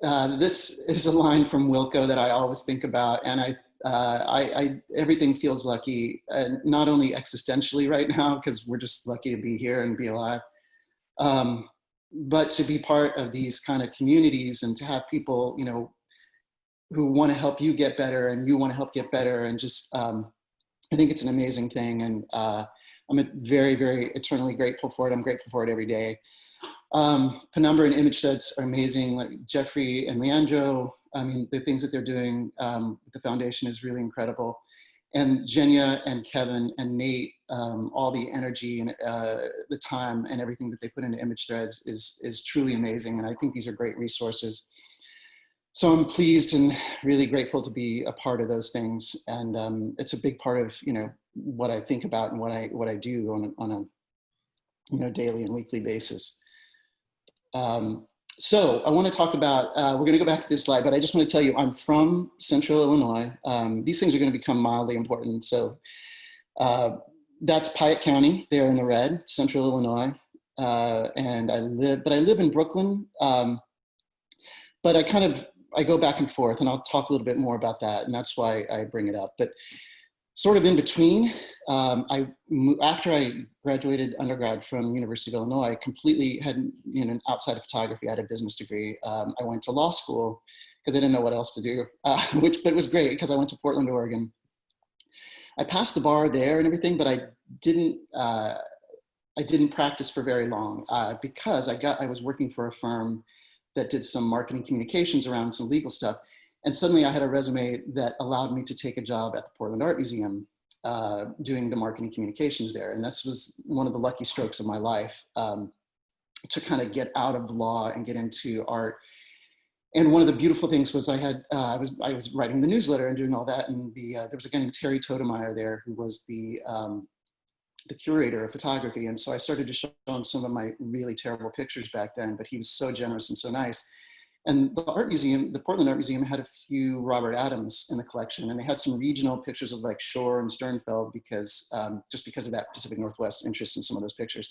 This is a line from Wilco that I always think about, and everything feels lucky, not only existentially right now, because we're just lucky to be here and be alive, but to be part of these kind of communities and to have people, you know, who want to help you get better and you want to help get better, and just I think it's an amazing thing, and I'm very, very eternally grateful for it. I'm grateful for it every day. Penumbra and image sets are amazing. Like Jeffrey and Leandro, I mean, the things that they're doing with the foundation is really incredible. And Jenya and Kevin and Nate, all the energy and the time and everything that they put into image threads is truly amazing. And I think these are great resources. So I'm pleased and really grateful to be a part of those things. And it's a big part of, you know, what I think about and what I do on a you know, daily and weekly basis. So I want to talk about, we're going to go back to this slide, but I just want to tell you, I'm from Central Illinois. These things are going to become mildly important. So that's Piatt County there in the red, Central Illinois. And I live in Brooklyn. But I go back and forth, and I'll talk a little bit more about that. And that's why I bring it up. But sort of in between, after I graduated undergrad from University of Illinois, I completely had, you know, outside of photography, I had a business degree. I went to law school because I didn't know what else to do, but it was great because I went to Portland, Oregon. I passed the bar there and everything, but I didn't practice for very long because I was working for a firm that did some marketing communications around some legal stuff. And suddenly I had a resume that allowed me to take a job at the Portland Art Museum doing the marketing communications there. And this was one of the lucky strokes of my life to kind of get out of law and get into art. And one of the beautiful things was I was writing the newsletter and doing all that. And there was a guy named Terry Totemeyer there who was the curator of photography. And so I started to show him some of my really terrible pictures back then, but he was so generous and so nice. And the art museum, the Portland Art Museum, had a few Robert Adams in the collection, and they had some regional pictures of like Shore and Sternfeld because just because of that Pacific Northwest interest in some of those pictures.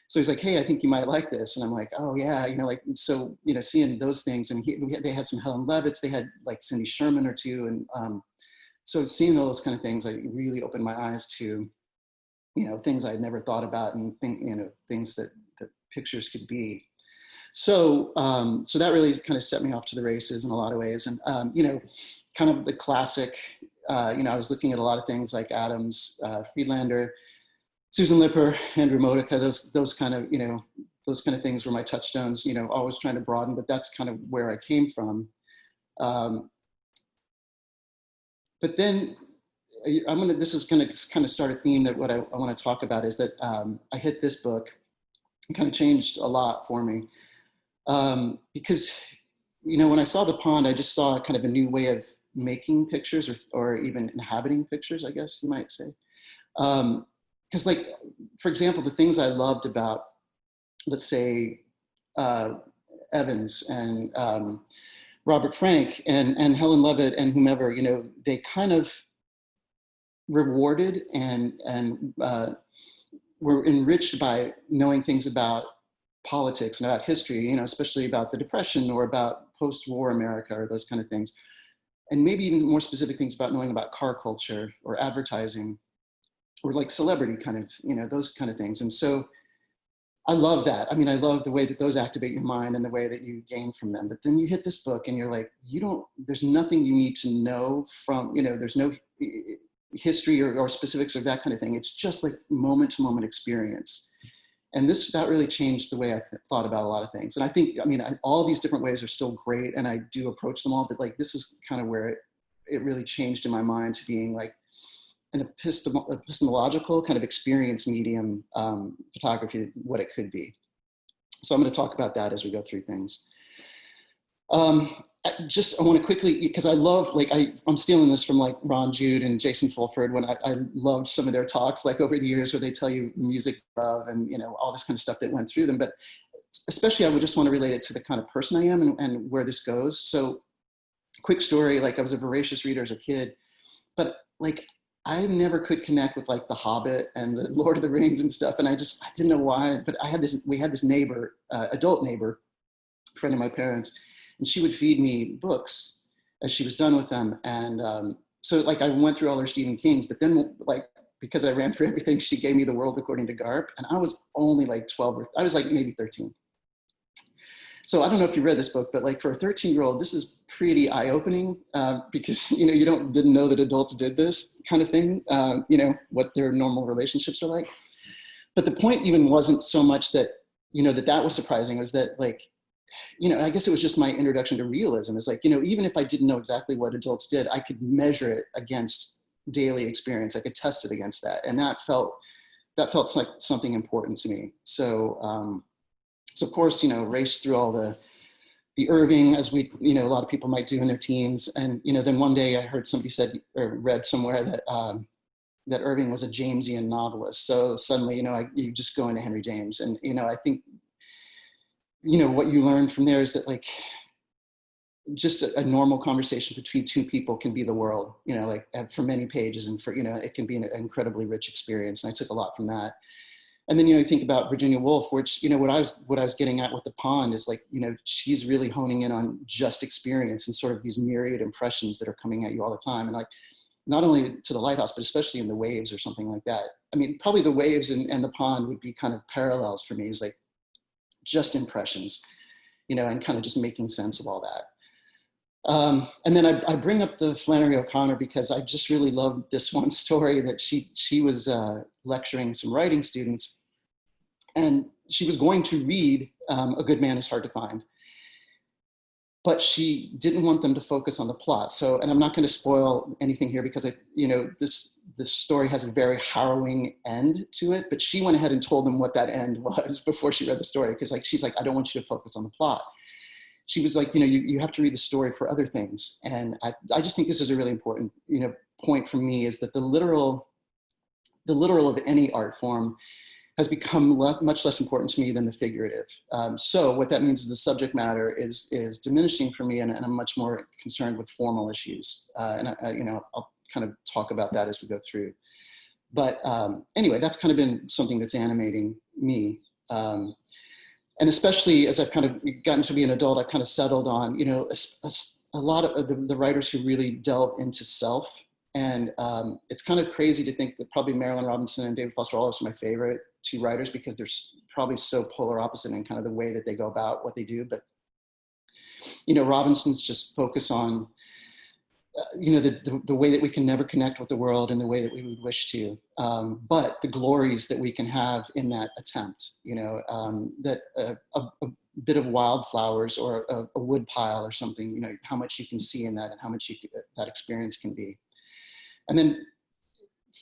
So he's like, "Hey, I think you might like this," and I'm like, "Oh yeah," you know, like so, you know, seeing those things, and they had some Helen Levitts, they had like Cindy Sherman or two, and so seeing those kind of things, like really opened my eyes to, you know, things I'd never thought about, and things that pictures could be. So, so that really kind of set me off to the races in a lot of ways. And, you know, kind of the classic, you know, I was looking at a lot of things like Adams, Friedlander, Susan Lipper, Andrew Modica, those kind of, you know, those kind of things were my touchstones, you know, always trying to broaden, but that's kind of where I came from. But then this is going to kind of start a theme that what I want to talk about is that I hit this book. It kind of changed a lot for me. Because, you know, when I saw The Pond, I just saw kind of a new way of making pictures or even inhabiting pictures, I guess you might say. Because like, for example, the things I loved about, let's say, Evans and Robert Frank and Helen Levitt and whomever, you know, they kind of rewarded and were enriched by knowing things about politics and about history, you know, especially about the Depression or about post-war America or those kind of things. And maybe even more specific things about knowing about car culture or advertising or like celebrity kind of, you know, those kind of things. And so I love that. I mean, I love the way that those activate your mind and the way that you gain from them. But then you hit this book and you're like, there's nothing you need to know from, you know, there's no history or specifics or that kind of thing. It's just like moment to moment experience. And that really changed the way I thought about a lot of things. And I think, I mean, all these different ways are still great and I do approach them all, but like, this is kind of where it really changed in my mind to being like an epistemological kind of experience medium photography, what it could be. So I'm going to talk about that as we go through things. I want to quickly, because I love, like, I'm stealing this from like Ron Jude and Jason Fulford when I loved some of their talks, like over the years where they tell you music love and, you know, all this kind of stuff that went through them. But especially I would just want to relate it to the kind of person I am and where this goes. So quick story, like I was a voracious reader as a kid, but like I never could connect with like The Hobbit and the Lord of the Rings and stuff. And I didn't know why, but we had this neighbor, adult neighbor, friend of my parents. and she would feed me books as she was done with them. And so like I went through all her Stephen Kings, but then like, because I ran through everything, she gave me The World According to Garp, and I was only like 12, or I was like maybe 13. So I don't know if you read this book, but like for a 13-year-old, this is pretty eye-opening because, you know, you didn't know that adults did this kind of thing, you know, what their normal relationships are like. But the point even wasn't so much that, you know, that was surprising, was that like, you know, I guess it was just my introduction to realism. Is like, you know, even if I didn't know exactly what adults did, I could measure it against daily experience. I could test it against that. And that felt like something important to me. So, so of course, you know, raced through all the Irving, as we, you know, a lot of people might do in their teens. And, you know, then one day I heard somebody said, or read somewhere that, that Irving was a Jamesian novelist. So suddenly, you know, you just go into Henry James. And, you know, I think, you know, what you learn from there is that like, just a normal conversation between two people can be the world, you know, like for many pages, and for, you know, it can be an incredibly rich experience. And I took a lot from that. And then, you know, you think about Virginia Woolf, which, you know, what I was getting at with The Pond is like, you know, she's really honing in on just experience and sort of these myriad impressions that are coming at you all the time. And like, not only to The Lighthouse, but especially in The Waves or something like that. I mean, probably The Waves and The Pond would be kind of parallels for me. It's like just impressions, you know, and kind of just making sense of all that. And then I bring up the Flannery O'Connor because I just really loved this one story that she was lecturing some writing students, and she was going to read A Good Man is Hard to Find, but she didn't want them to focus on the plot. So, and I'm not going to spoil anything here because you know, this story has a very harrowing end to it, but she went ahead and told them what that end was before she read the story. Because like, she's like, I don't want you to focus on the plot. She was like, you know, you have to read the story for other things. And I just think this is a really important, you know, point for me, is that the literal of any art form has become much less important to me than the figurative. So what that means is the subject matter is diminishing for me, and I'm much more concerned with formal issues. And you know, I'll kind of talk about that as we go through. But anyway, that's kind of been something that's animating me. And especially as I've kind of gotten to be an adult, I've kind of settled on, you know, a lot of the writers who really delve into self. And it's kind of crazy to think that probably Marilyn Robinson and David Foster Wallace are my favorite two writers, because they're probably so polar opposite in kind of the way that they go about what they do. But, you know, Robinson's just focus on, you know, the way that we can never connect with the world in the way that we would wish to, but the glories that we can have in that attempt, you know, that a bit of wildflowers or a wood pile or something, you know, how much you can see in that and how much that experience can be. And then,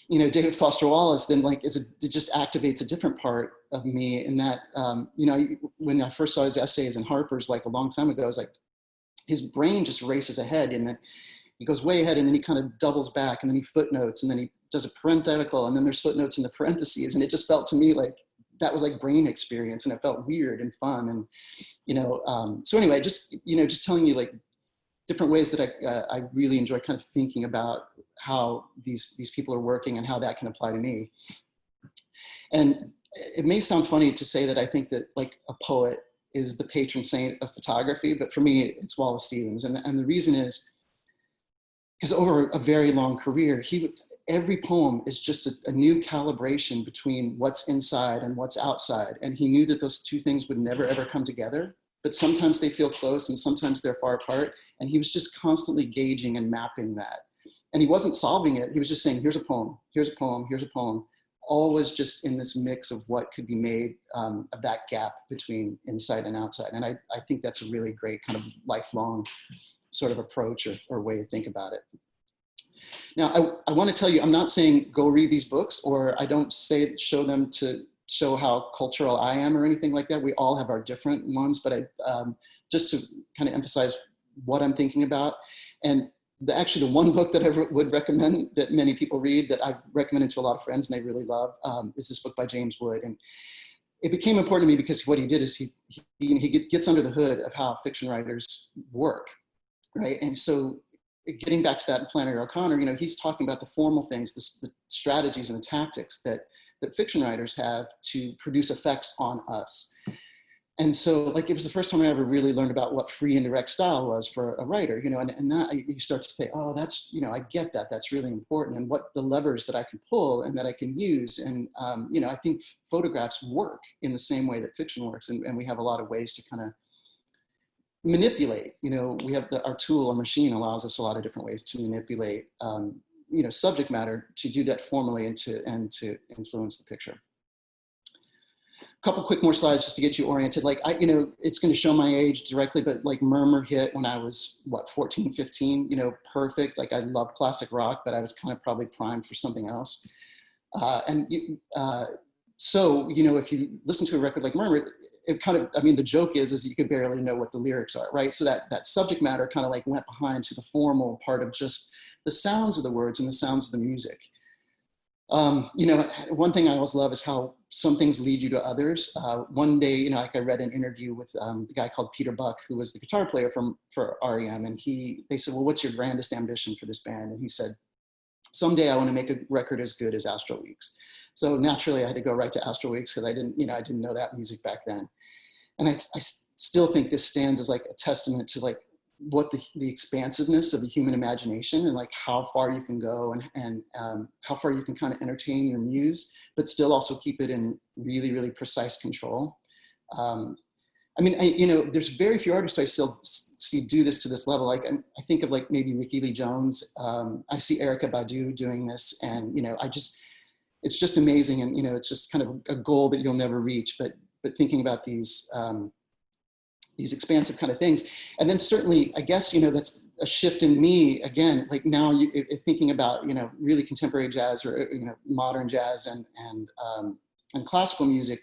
you know, David Foster Wallace then like it just activates a different part of me in that, you know, when I first saw his essays in Harper's like a long time ago, I was like, his brain just races ahead, and then he goes way ahead, and then he kind of doubles back, and then he footnotes, and then he does a parenthetical, and then there's footnotes in the parentheses. And it just felt to me like that was like brain experience, and it felt weird and fun. And, you know, so anyway, just, you know, just telling you like different ways that I really enjoy kind of thinking about how these people are working and how that can apply to me. And it may sound funny to say that I think that like a poet is the patron saint of photography, but for me, it's Wallace Stevens. And the reason is because over a very long career, every poem is just a new calibration between what's inside and what's outside. And he knew that those two things would never, ever come together, but sometimes they feel close and sometimes they're far apart. And he was just constantly gauging and mapping that. And he wasn't solving it. He was just saying, here's a poem, here's a poem, here's a poem. Always just in this mix of what could be made of that gap between inside and outside. And I think that's a really great kind of lifelong sort of approach or way to think about it. Now, I want to tell you, I'm not saying go read these books, or I don't say show them to show how cultural I am or anything like that. We all have our different ones, but just to kind of emphasize what I'm thinking about. And actually the one book that I would recommend that many people read, that I've recommended to a lot of friends and they really love, is this book by James Wood. And it became important to me because what he did is he gets under the hood of how fiction writers work, right? And so getting back to that in Flannery O'Connor, you know, he's talking about the formal things, the strategies and the tactics that fiction writers have to produce effects on us. And so like, it was the first time I ever really learned about what free and direct style was for a writer, you know, and that you start to say, oh, that's, you know, I get that, that's really important, and what the levers that I can pull and that I can use. And, you know, I think photographs work in the same way that fiction works. And we have a lot of ways to kind of manipulate, you know, we have our tool, our machine allows us a lot of different ways to manipulate, you know, subject matter, to do that formally and to influence the picture. Couple quick more slides just to get you oriented. Like, you know, it's going to show my age directly, but like Murmur hit when I was, what, 14, 15, you know, perfect. Like, I loved classic rock, but I was kind of probably primed for something else. So, you know, if you listen to a record like Murmur, it kind of, I mean, the joke is you could barely know what the lyrics are, right? So that subject matter kind of like went behind to the formal part of just the sounds of the words and the sounds of the music. You know, one thing I always love is how some things lead you to others. One day, you know, like I read an interview with the guy called Peter Buck, who was the guitar player for REM. And they said, well, what's your grandest ambition for this band? And he said, someday I want to make a record as good as Astral Weeks. So naturally I had to go right to Astral Weeks because I didn't know that music back then. And I still think this stands as like a testament to like what the expansiveness of the human imagination and like how far you can go and how far you can kind of entertain your muse, but still also keep it in really, really precise control. I mean, you know, there's very few artists I still see do this to this level. Like, I think of like maybe Ricky Lee Jones. I see Erykah Badu doing this, and, you know, it's just amazing. And, you know, it's just kind of a goal that you'll never reach, but thinking about these expansive kind of things. And then certainly, I guess, you know, that's a shift in me again, like now thinking about, you know, really contemporary jazz or, you know, modern jazz and classical music,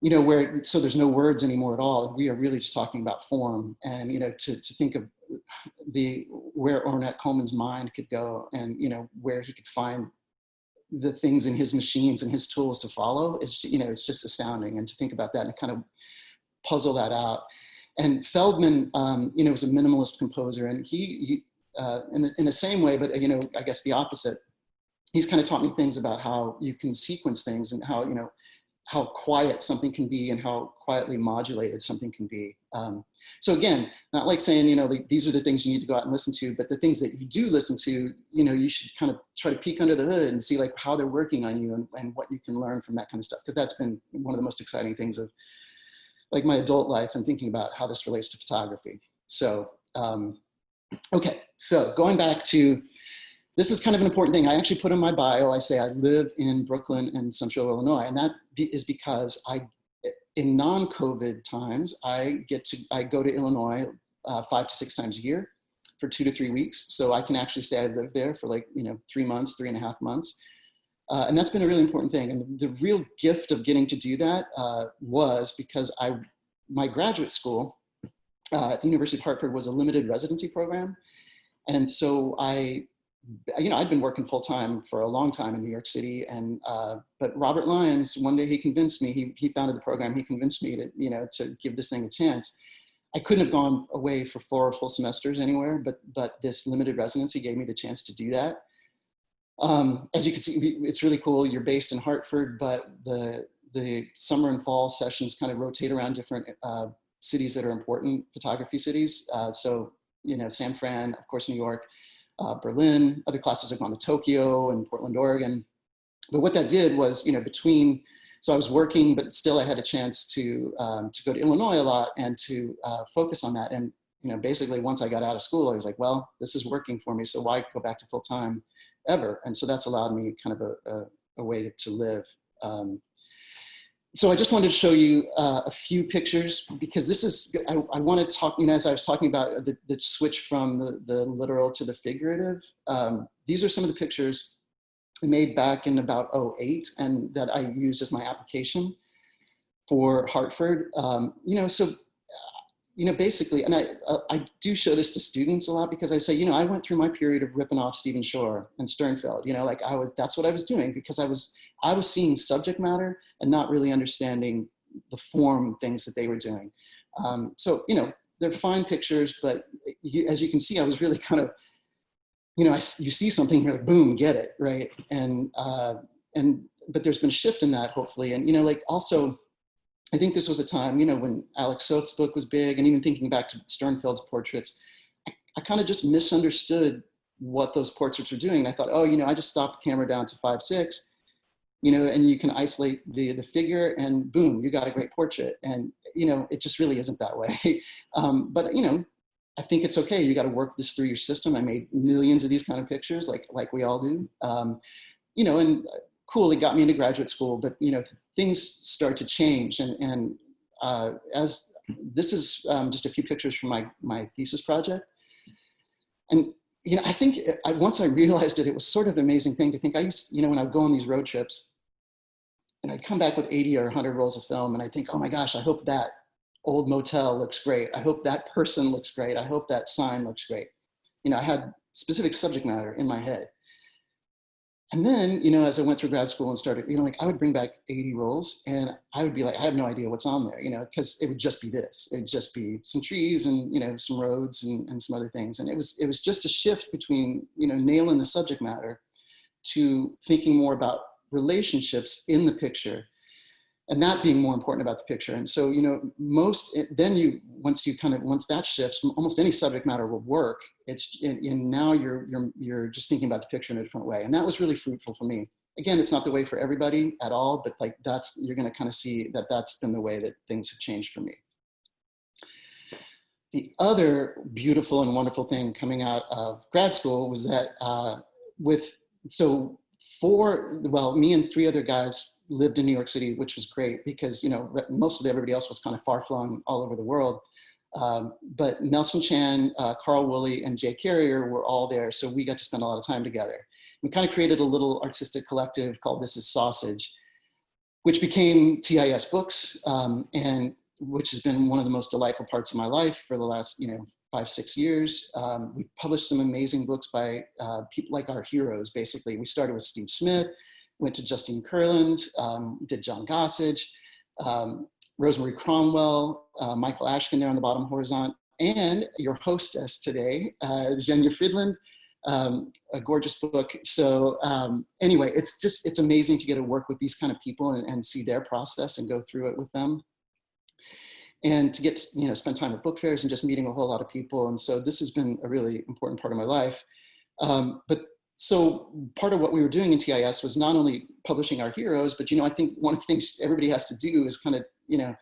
you know, so there's no words anymore at all. We are really just talking about form. And, you know, to think of where Ornette Coleman's mind could go and, you know, where he could find the things in his machines and his tools to follow is, you know, it's just astounding. And to think about that and kind of puzzle that out. And Feldman, you know, was a minimalist composer, and he in the same way, but, you know, I guess the opposite, he's kind of taught me things about how you can sequence things and how, you know, how quiet something can be and how quietly modulated something can be. So again, not like saying, you know, like, these are the things you need to go out and listen to, but the things that you do listen to, you know, you should kind of try to peek under the hood and see like how they're working on you and what you can learn from that kind of stuff. Because that's been one of the most exciting things of like my adult life and thinking about how this relates to photography. So, okay, so going back to, this is kind of an important thing. I actually put in my bio, I say I live in Brooklyn and Central Illinois, and that is because in non-COVID times, I go to Illinois 5 to 6 times a year for 2 to 3 weeks. So I can actually say I live there for like, you know, 3 months, 3.5 months. And that's been a really important thing. And the real gift of getting to do that was because my graduate school at the University of Hartford was a limited residency program. And so you know, I'd been working full time for a long time in New York City, and but Robert Lyons, one day he convinced me. He founded the program. He convinced me to, you know, to give this thing a chance. I couldn't have gone away for 4 full semesters anywhere, but this limited residency gave me the chance to do that. As you can see, it's really cool. You're based in Hartford, but the summer and fall sessions kind of rotate around different cities that are important photography cities. So, you know, San Fran, of course, New York. Berlin, other classes have gone to Tokyo and Portland, Oregon. But what that did was, you know, so I was working, but still I had a chance to go to Illinois a lot and to focus on that. And, you know, basically once I got out of school, I was like, well, this is working for me, so why go back to full time ever? And so that's allowed me kind of a way to live. So I just wanted to show you a few pictures, because this is, I want to talk, you know, as I was talking about the switch from the literal to the figurative, these are some of the pictures I made back in about 2008 and that I used as my application for Hartford. You know, so, you know, basically, and I do show this to students a lot because I say, you know, I went through my period of ripping off Stephen Shore and Sternfeld, you know, like that's what I was doing, because I was seeing subject matter and not really understanding the form things that they were doing. So, you know, they're fine pictures, but as you can see, I was really kind of, you know, you see something, you're like, boom, get it, right? But there's been a shift in that, hopefully. And, you know, like also, I think this was a time, you know, when Alex Soth's book was big, and even thinking back to Sternfeld's portraits, I kind of just misunderstood what those portraits were doing. I thought, oh, you know, I just stopped the camera down to 5:6, you know, and you can isolate the figure and boom, you got a great portrait. And, you know, it just really isn't that way. But, you know, I think it's okay. You got to work this through your system. I made millions of these kind of pictures like we all do. You know, and cool, it got me into graduate school, but, you know, things start to change. And as this is just a few pictures from my thesis project. And, you know, I think once I realized it, it was sort of an amazing thing to think. I used, you know, when I would go on these road trips and I'd come back with 80 or 100 rolls of film and I think, oh my gosh, I hope that old motel looks great. I hope that person looks great. I hope that sign looks great. You know, I had specific subject matter in my head. And then, you know, as I went through grad school and started, you know, like I would bring back 80 rolls and I would be like, I have no idea what's on there, you know, because it would just be this. It would just be some trees and, you know, some roads and some other things. And it was just a shift between, you know, nailing the subject matter to thinking more about relationships in the picture, and that being more important about the picture. And so, you know, once that shifts, almost any subject matter will work. It's and now you're just thinking about the picture in a different way. And that was really fruitful for me. Again, it's not the way for everybody at all, but like you're going to kind of see that that's been the way that things have changed for me. The other beautiful and wonderful thing coming out of grad school was that me and 3 other guys lived in New York City, which was great because, you know, most of everybody else was kind of far flung all over the world. But Nelson Chan, Carl Woolley, and Jay Carrier were all there. So we got to spend a lot of time together. We kind of created a little artistic collective called This Is Sausage, which became TIS Books, and which has been one of the most delightful parts of my life for the last, you know, 5-6 years. We published some amazing books by people like our heroes, basically. We started with Steve Smith, went to Justine Kurland, did John Gossage, Rosemary Cromwell, Michael Ashkin there on the bottom horizon, and your hostess today, Zhenya Fidland, a gorgeous book. So anyway, it's amazing to get to work with these kind of people and see their process and go through it with them. And to get, you know, spend time at book fairs and just meeting a whole lot of people. And so this has been a really important part of my life. So part of what we were doing in TIS was not only publishing our heroes, but, you know, I think one of the things everybody has to do is kind of, you know,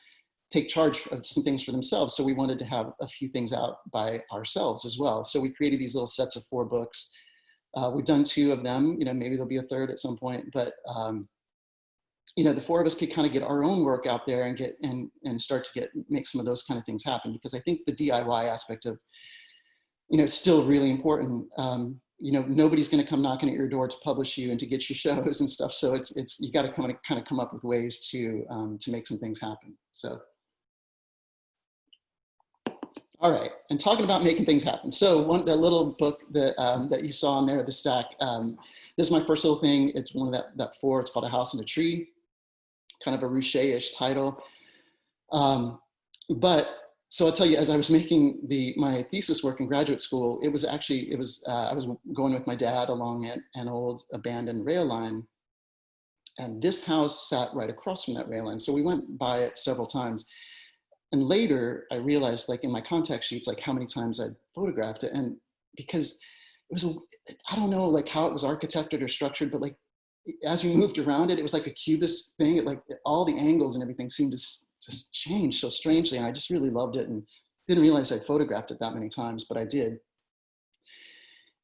take charge of some things for themselves. So we wanted to have a few things out by ourselves as well. So we created these little sets of 4 books. We've done 2 of them, you know, maybe there'll be a 3rd at some point, but, you know, the 4 of us could kind of get our own work out there and get and start to make some of those kind of things happen, because I think the DIY aspect of, you know, it's still really important. You know, nobody's going to come knocking at your door to publish you and to get your shows and stuff. So it's you got to kind of come up with ways to make some things happen. So, all right, and talking about making things happen. So that little book that that you saw on there, the stack. This is my first little thing. It's one of that 4. It's called A House in a Tree, kind of a Ruche-ish title. But so I'll tell you, as I was making my thesis work in graduate school, I was going with my dad along an old abandoned rail line, and this house sat right across from that rail line. So we went by it several times. And later I realized, like in my contact sheets, like how many times I'd photographed it. And because it was, I don't know like how it was architected or structured, but like as we moved around it, it was like a cubist thing. It, like all the angles and everything seemed to just change so strangely. And I just really loved it and didn't realize I'd photographed it that many times, but I did.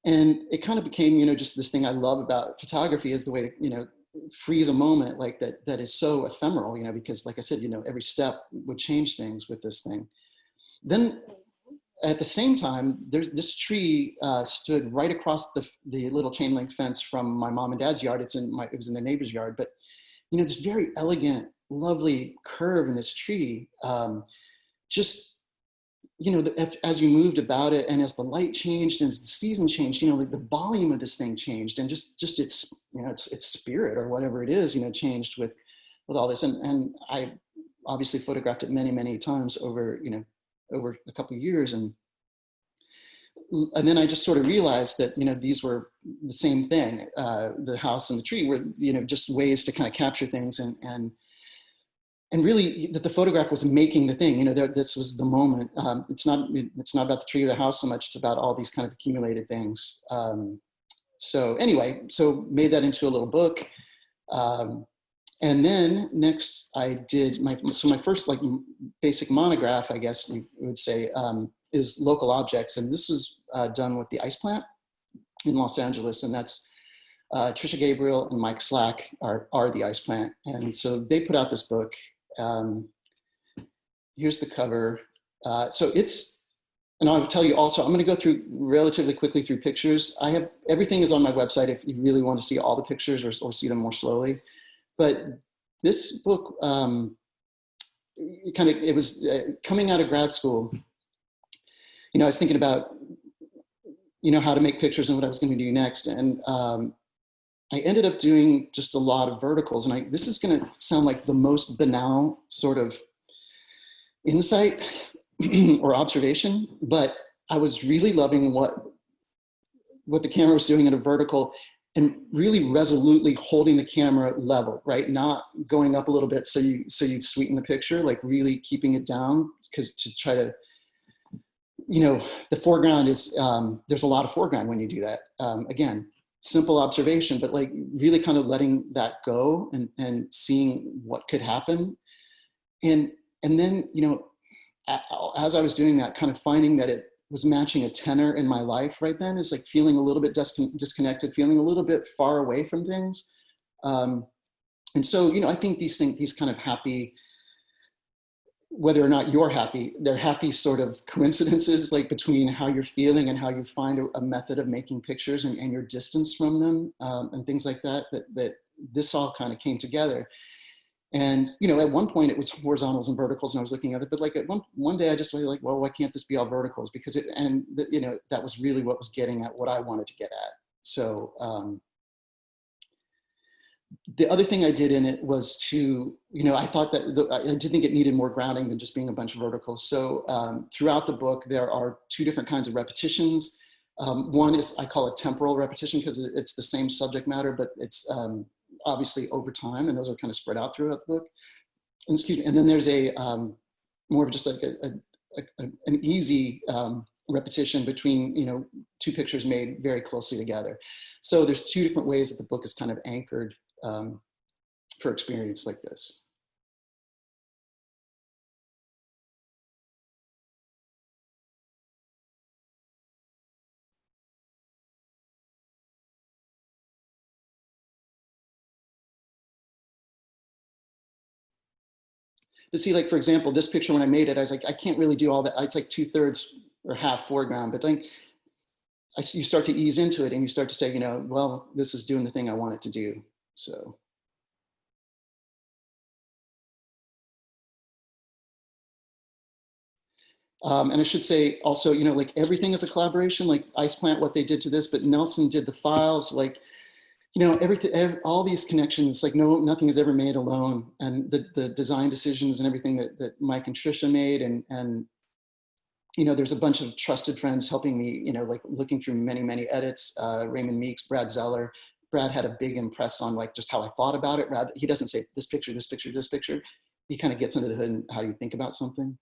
And it kind of became, you know, just this thing I love about photography is the way to, you know, freeze a moment like that is so ephemeral, you know, because like I said, you know, every step would change things with this thing. Then at the same time, this tree stood right across the little chain link fence from my mom and dad's yard. It was in the neighbor's yard, but you know, this very elegant, lovely curve in this tree. Just, you know, as you moved about it, and as the light changed, and as the season changed, you know, like the volume of this thing changed, and just its, you know, its spirit or whatever it is, you know, changed with all this. And I obviously photographed it many, many times over a couple of years. And then I just sort of realized that, you know, these were the same thing. The house and the tree were, you know, just ways to kind of capture things. And and really that the photograph was making the thing, this was the moment. It's not about the tree or the house so much, it's about all these kind of accumulated things. So anyway, so made that into a little book. And then next I did my first like basic monograph, I guess you would say, is local objects. And this was done with the Ice Plant in Los Angeles. And that's Trisha Gabriel and Mike Slack are the Ice Plant. And so they put out this book. Here's the cover. So it's, and I'll tell you also, I'm going to go through relatively quickly through pictures. Everything is on my website if you really want to see all the pictures or see them more slowly. But this book, it was coming out of grad school. I was thinking about, how to make pictures and what I was going to do next. And I ended up doing just a lot of verticals. And this is going to sound like the most banal sort of insight or observation, but I was really loving what the camera was doing at a vertical and really resolutely holding the camera level, right? Not going up a little bit so you'd sweeten the picture, like really keeping it down, because to try to, the foreground is, there's a lot of foreground when you do that. Again, simple observation, but like really kind of letting that go and seeing what could happen. And then, as I was doing that, kind of finding that it was matching a tenor in my life right then, is like feeling a little bit disconnected, feeling a little bit far away from things. And so, I think these kind of happy, whether or not you're happy, they're happy sort of coincidences, like between how you're feeling and how you find a method of making pictures and your distance from them, and things like that this all kind of came together. And, at one point it was horizontals and verticals and I was looking at it, but like at one day I just was like, well, why can't this be all verticals? Because that was really what was getting at what I wanted to get at. So, the other thing I did in it was to, I thought that I did think it needed more grounding than just being a bunch of verticals. So throughout the book, there are two different kinds of repetitions. One is, I call it temporal repetition because it's the same subject matter, but it's obviously over time, and those are kind of spread out throughout the book. And then there's a more of just like an easy repetition between, two pictures made very closely together. So there's two different ways that the book is kind of anchored for experience like this. But see, like, for example, this picture, when I made it, I was like, I can't really do all that. It's like 2/3 or half foreground, but then you start to ease into it and you start to say, well, this is doing the thing I want it to do. So. And I should say also, like everything is a collaboration, like Ice Plant, what they did to this, but Nelson did the files, like, everything, all these connections, like nothing is ever made alone. And the design decisions and everything that Mike and Trisha made, and there's a bunch of trusted friends helping me, like looking through many, many edits, Raymond Meeks, Brad Zellar. Brad had a big impress on like just how I thought about it. He doesn't say this picture, this picture, this picture. He kind of gets into the hood and how do you think about something?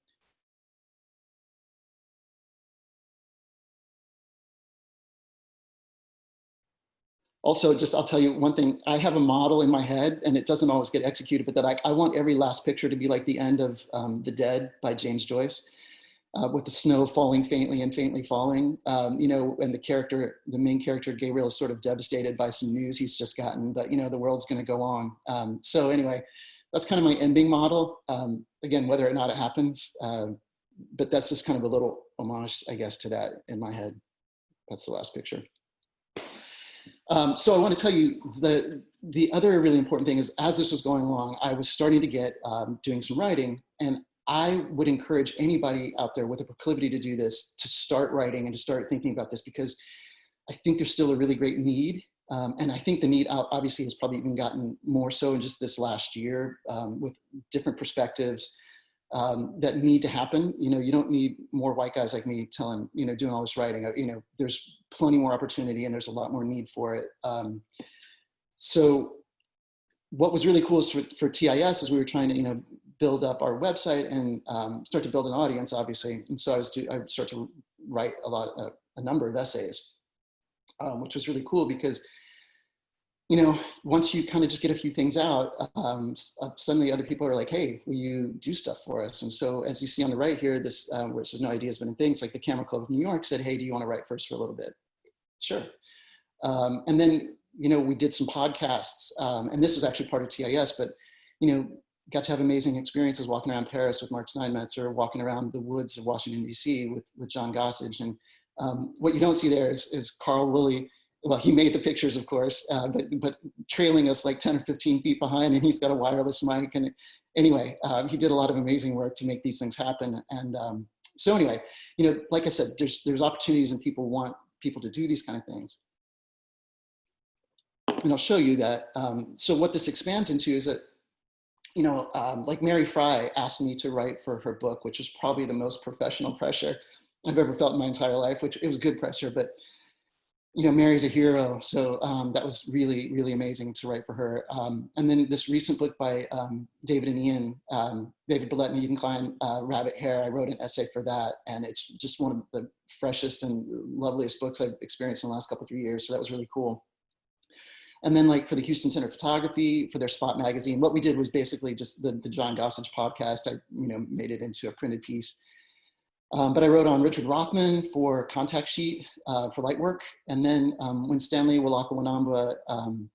Also, I'll tell you one thing, I have a model in my head and it doesn't always get executed, but that I want every last picture to be like the end of The Dead by James Joyce, with the snow falling faintly and faintly falling, and the main character, Gabriel, is sort of devastated by some news he's just gotten, but the world's gonna go on. So anyway, that's kind of my ending model. Again, whether or not it happens, but that's just kind of a little homage, I guess, to that in my head. That's the last picture. So I want to tell you the other really important thing is, as this was going along, I was starting to get doing some writing, and I would encourage anybody out there with a proclivity to do this to start writing and to start thinking about this, because I think there's still a really great need. And I think the need obviously has probably even gotten more so in just this last year, with different perspectives that need to happen. You don't need more white guys like me doing all this writing. There's plenty more opportunity and there's a lot more need for it. So what was really cool is for TIS is we were trying to, build up our website and start to build an audience, obviously. And so I would start to write a number of essays, which was really cool because, you know, once you kind of just get a few things out, suddenly other people are like, hey, will you do stuff for us? And so as you see on the right here, this, where it says no ideas, but in things, like the Camera Club of New York said, hey, do you want to write first for a little bit? Sure. And then, you know, we did some podcasts, and this was actually part of TIS, but, you know, got to have amazing experiences walking around Paris with Mark Steinmetz, or walking around the woods of Washington, D.C. with John Gossage. And what you don't see there is Carl Woolley. Well, he made the pictures, of course, but trailing us like 10 or 15 feet behind, and he's got a wireless mic. And anyway, he did a lot of amazing work to make these things happen. And so anyway, you know, like I said, there's opportunities, and people want people to do these kind of things. And I'll show you that. So what this expands into is that, you know, like Mary Fry asked me to write for her book, which was probably the most professional pressure I've ever felt in my entire life, which it was good pressure, but, you know, Mary's a hero. So that was really, really amazing to write for her. And then this recent book by David and Ian, David Billette and Eden Klein, Rabbit Hair, I wrote an essay for that. And it's just one of the freshest and loveliest books I've experienced in the last couple of 3 years. So that was really cool. And then, like, for the Houston Center Photography, for their Spot magazine, what we did was basically just the John Gossage podcast. I, you know, made it into a printed piece. But I wrote on Richard Rothman for Contact Sheet for light work. And then when Stanley Walaka-Wanamba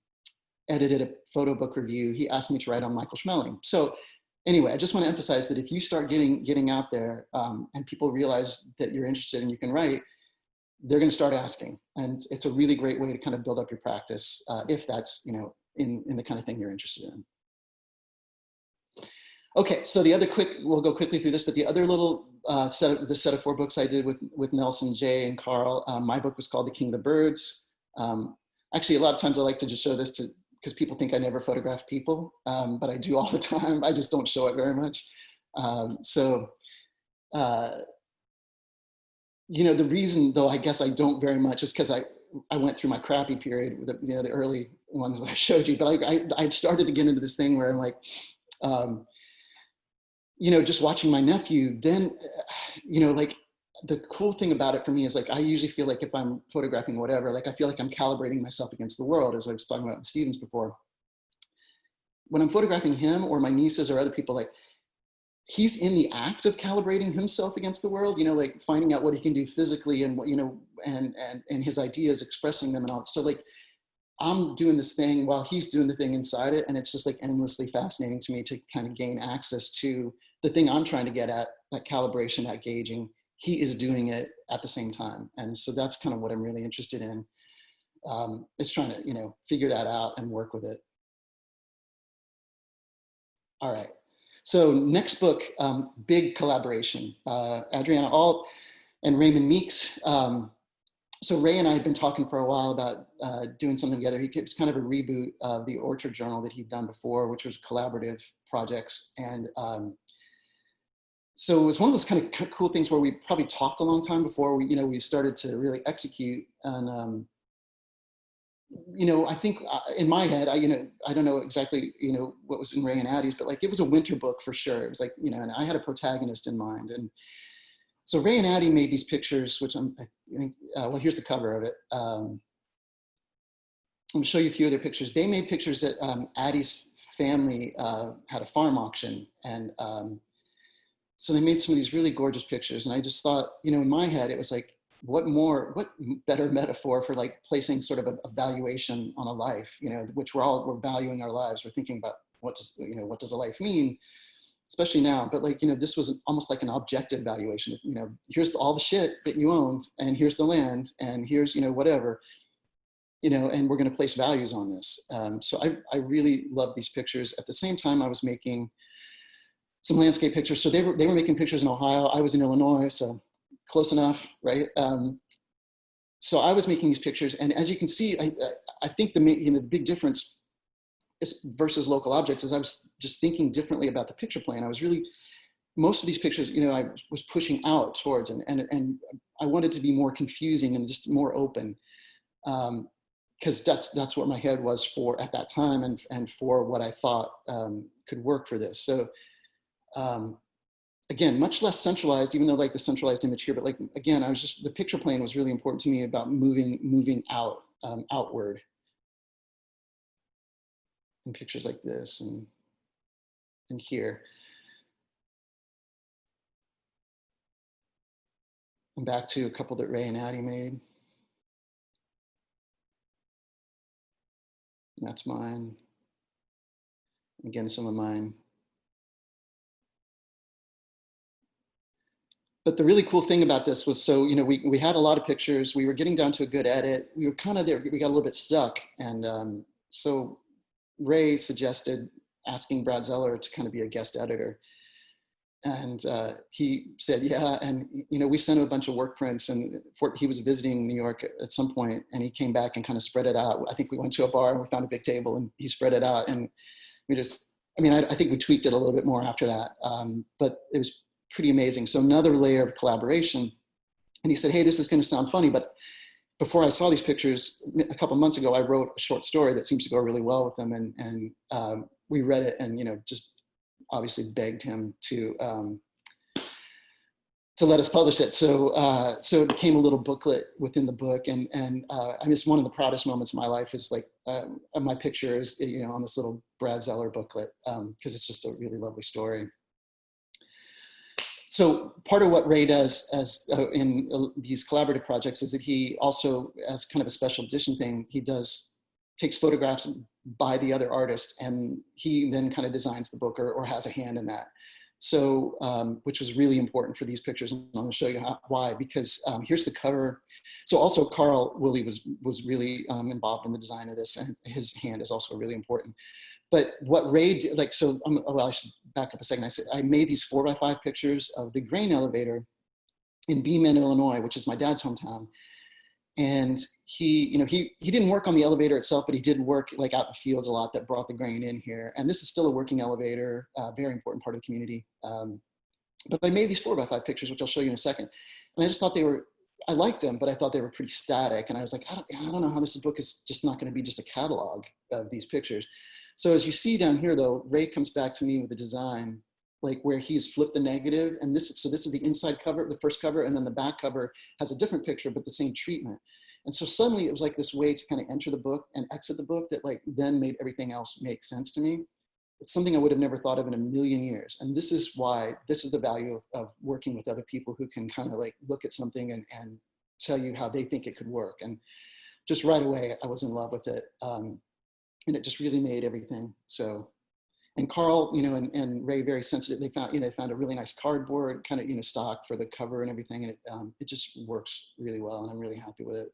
edited a photo book review, he asked me to write on Michael Schmeling. So anyway, I just want to emphasize that if you start getting out there and people realize that you're interested and you can write, they're going to start asking. And it's a really great way to kind of build up your practice if that's, you know, in the kind of thing you're interested in. Okay, so the other we'll go quickly through this, but the other little set of 4 books I did with Nelson, Jay, and Carl, my book was called The King of the Birds. Actually, a lot of times I like to just show this because people think I never photograph people, but I do all the time. I just don't show it very much. You know, the reason, though, I guess I don't very much is because I went through my crappy period with you know, the early ones that I showed you, but I've started to get into this thing where I'm like, you know, just watching my nephew, then, you know, like the cool thing about it for me is, like, I usually feel like if I'm photographing whatever, like I feel like I'm calibrating myself against the world, as I was talking about with Stevens before. When I'm photographing him or my nieces or other people, like, he's in the act of calibrating himself against the world, you know, like finding out what he can do physically and what, you know, and his ideas, expressing them and all. So, like, I'm doing this thing while he's doing the thing inside it. And it's just like endlessly fascinating to me to kind of gain access to the thing I'm trying to get at, that calibration, that gauging. He is doing it at the same time. And so that's kind of what I'm really interested in, is trying to, you know, figure that out and work with it. All right. So next book, big collaboration, Adrianna Ault and Raymond Meeks. So Ray and I had been talking for a while about doing something together. It's kind of a reboot of the Orchard Journal that he'd done before, which was collaborative projects. And so it was one of those kind of cool things where we probably talked a long time before we started to really execute. And you know, I think in my head, I don't know exactly, you know, what was in Ray and Addie's, but like it was a winter book for sure. It was like, you know, and I had a protagonist in mind. And so Ray and Addie made these pictures, which I think, well, here's the cover of it. I'm gonna show you a few of their pictures. They made pictures that Addie's family had a farm auction. And so they made some of these really gorgeous pictures. And I just thought, you know, in my head, it was like, what better metaphor for like placing sort of a valuation on a life, you know, which we're valuing our lives. We're thinking about what does a life mean, especially now. But like, you know, this was almost like an objective valuation. You know, here's all the shit that you owned, and here's the land, and here's, you know, whatever, you know, and we're going to place values on this. So I really love these pictures. At the same time, I was making some landscape pictures. So they were making pictures in Ohio. I was in Illinois, so close enough, right? So I was making these pictures, and as you can see, I think the big difference is versus local objects is I was just thinking differently about the picture plane. I was really, most of these pictures, you know, I was pushing out towards, and I wanted to be more confusing and just more open, because that's what my head was for at that time, and for what I thought could work for this. So Again, much less centralized, even though like the centralized image here, but like, again, the picture plane was really important to me about moving out, outward in pictures like this and here. And back to a couple that Ray and Addie made. And that's mine. Again, some of mine. But the really cool thing about this was, so, you know, we had a lot of pictures. We were getting down to a good edit. We were kind of there. We got a little bit stuck. And so Ray suggested asking Brad Zellar to kind of be a guest editor. And he said, yeah. And, you know, we sent him a bunch of work prints, and he was visiting New York at some point, and he came back and kind of spread it out. I think we went to a bar and we found a big table and he spread it out. And we just, I mean, I think we tweaked it a little bit more after that. But it was pretty amazing. So another layer of collaboration. And he said, hey, this is going to sound funny, but before I saw these pictures a couple months ago, I wrote a short story that seems to go really well with them. And we read it, and, you know, just obviously begged him to let us publish it. So so it became a little booklet within the book. And I mean, it's one of the proudest moments of my life is like my picture is, you know, on this little Brad Zellar booklet, because it's just a really lovely story. So part of what Ray does as in these collaborative projects is that he also, as kind of a special edition thing, he takes photographs by the other artist, and he then kind of designs the book or has a hand in that. So, which was really important for these pictures, and I'm gonna show you why, because here's the cover. So also Carl Woolley was really involved in the design of this, and his hand is also really important. But what Ray did, like, so, well, I should back up a second. I said, I made these 4x5 pictures of the grain elevator in Bement, Illinois, which is my dad's hometown. And he, you know, he didn't work on the elevator itself, but he did work like out in the fields a lot that brought the grain in here. And this is still a working elevator, very important part of the community. But I made these 4x5 pictures, which I'll show you in a second. And I just thought I liked them, but I thought they were pretty static. And I was like, I don't know how this book is just not going to be just a catalog of these pictures. So as you see down here, though, Ray comes back to me with the design, like where he's flipped the negative. And so this is the inside cover, the first cover, and then the back cover has a different picture, but the same treatment. And so suddenly it was like this way to kind of enter the book and exit the book that like then made everything else make sense to me. It's something I would have never thought of in a million years. And this is the value of working with other people who can kind of like look at something and tell you how they think it could work. And just right away, I was in love with it. And it just really made everything. So, and Carl, you know, and Ray, very sensitive. They found a really nice cardboard kind of, you know, stock for the cover and everything. And it just works really well. And I'm really happy with it.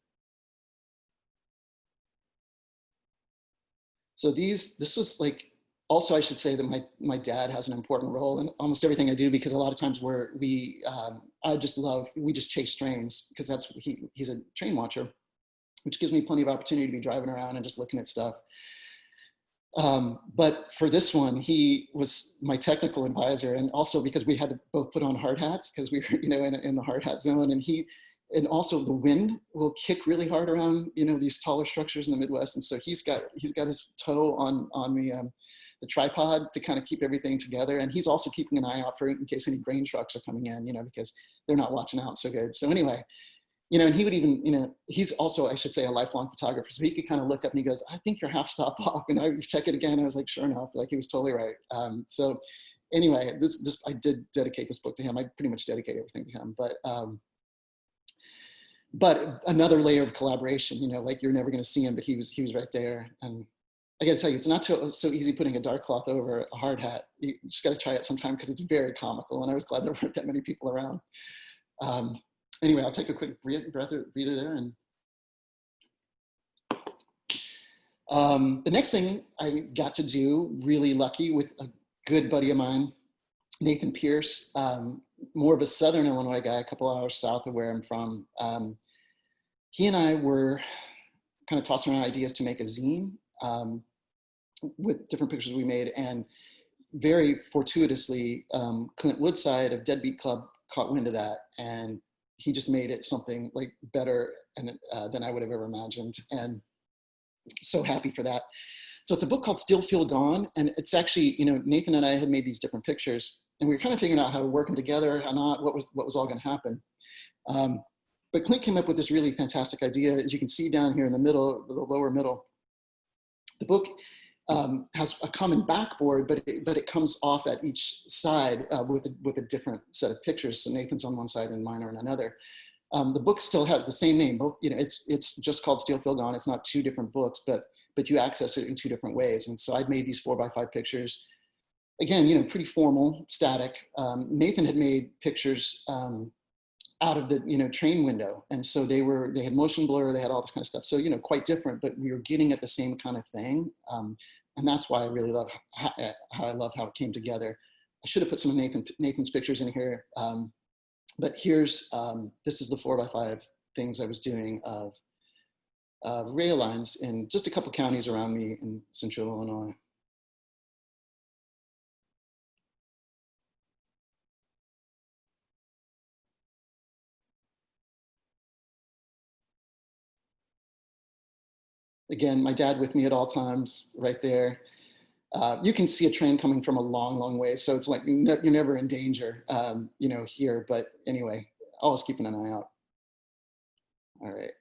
So this was like, also I should say that my dad has an important role in almost everything I do, because a lot of times we just chase trains, because that's, he's a train watcher, which gives me plenty of opportunity to be driving around and just looking at stuff. But for this one, he was my technical advisor, and also because we had to both put on hard hats because we were, you know, in the hard hat zone, and also the wind will kick really hard around, you know, these taller structures in the Midwest, and so he's got his toe on the tripod to kind of keep everything together, and he's also keeping an eye out for in case any grain trucks are coming in, you know, because they're not watching out so good. So anyway. You know, and he would even, you know, he's also, I should say, a lifelong photographer. So he could kind of look up and he goes, I think you're half stop off. And I would check it again. I was like, sure enough, like he was totally right. So anyway, I did dedicate this book to him. I pretty much dedicate everything to him. But another layer of collaboration, you know, like you're never going to see him, but he was right there. And I got to tell you, it's not so easy putting a dark cloth over a hard hat. You just got to try it sometime because it's very comical. And I was glad there weren't that many people around. Anyway, I'll take a quick breather there. And the next thing I got to do, really lucky, with a good buddy of mine, Nathan Pearce, more of a Southern Illinois guy, a couple hours south of where I'm from. He and I were kind of tossing around ideas to make a zine with different pictures we made. And very fortuitously, Clint Woodside of Deadbeat Club caught wind of that. And he just made it something like better than I would have ever imagined. And so happy for that. So it's a book called Still Feel Gone. And it's actually, you know, Nathan and I had made these different pictures and we were kind of figuring out how to work them together, how not, what was all going to happen. But Clint came up with this really fantastic idea. As you can see down here in the middle, the lower middle, the book has a common backboard, but it comes off at each side with a different set of pictures. So Nathan's on one side and mine are on another. The book still has the same name. Both, you know, it's just called Still Feel Gone. It's not two different books, but you access it in two different ways. And so I'd made these 4x5 pictures. Again, you know, pretty formal, static. Nathan had made pictures out of the, you know, train window. And so they had motion blur, they had all this kind of stuff. So, you know, quite different, but we were getting at the same kind of thing. And that's why I really love how it came together. I should have put some of Nathan's pictures in here. But here's, this is the 4x5 things I was doing of rail lines in just a couple counties around me in central Illinois. Again, my dad with me at all times, right there. You can see a train coming from a long, long way. So it's like, you're never in danger, you know, here. But anyway, always keeping an eye out. All right.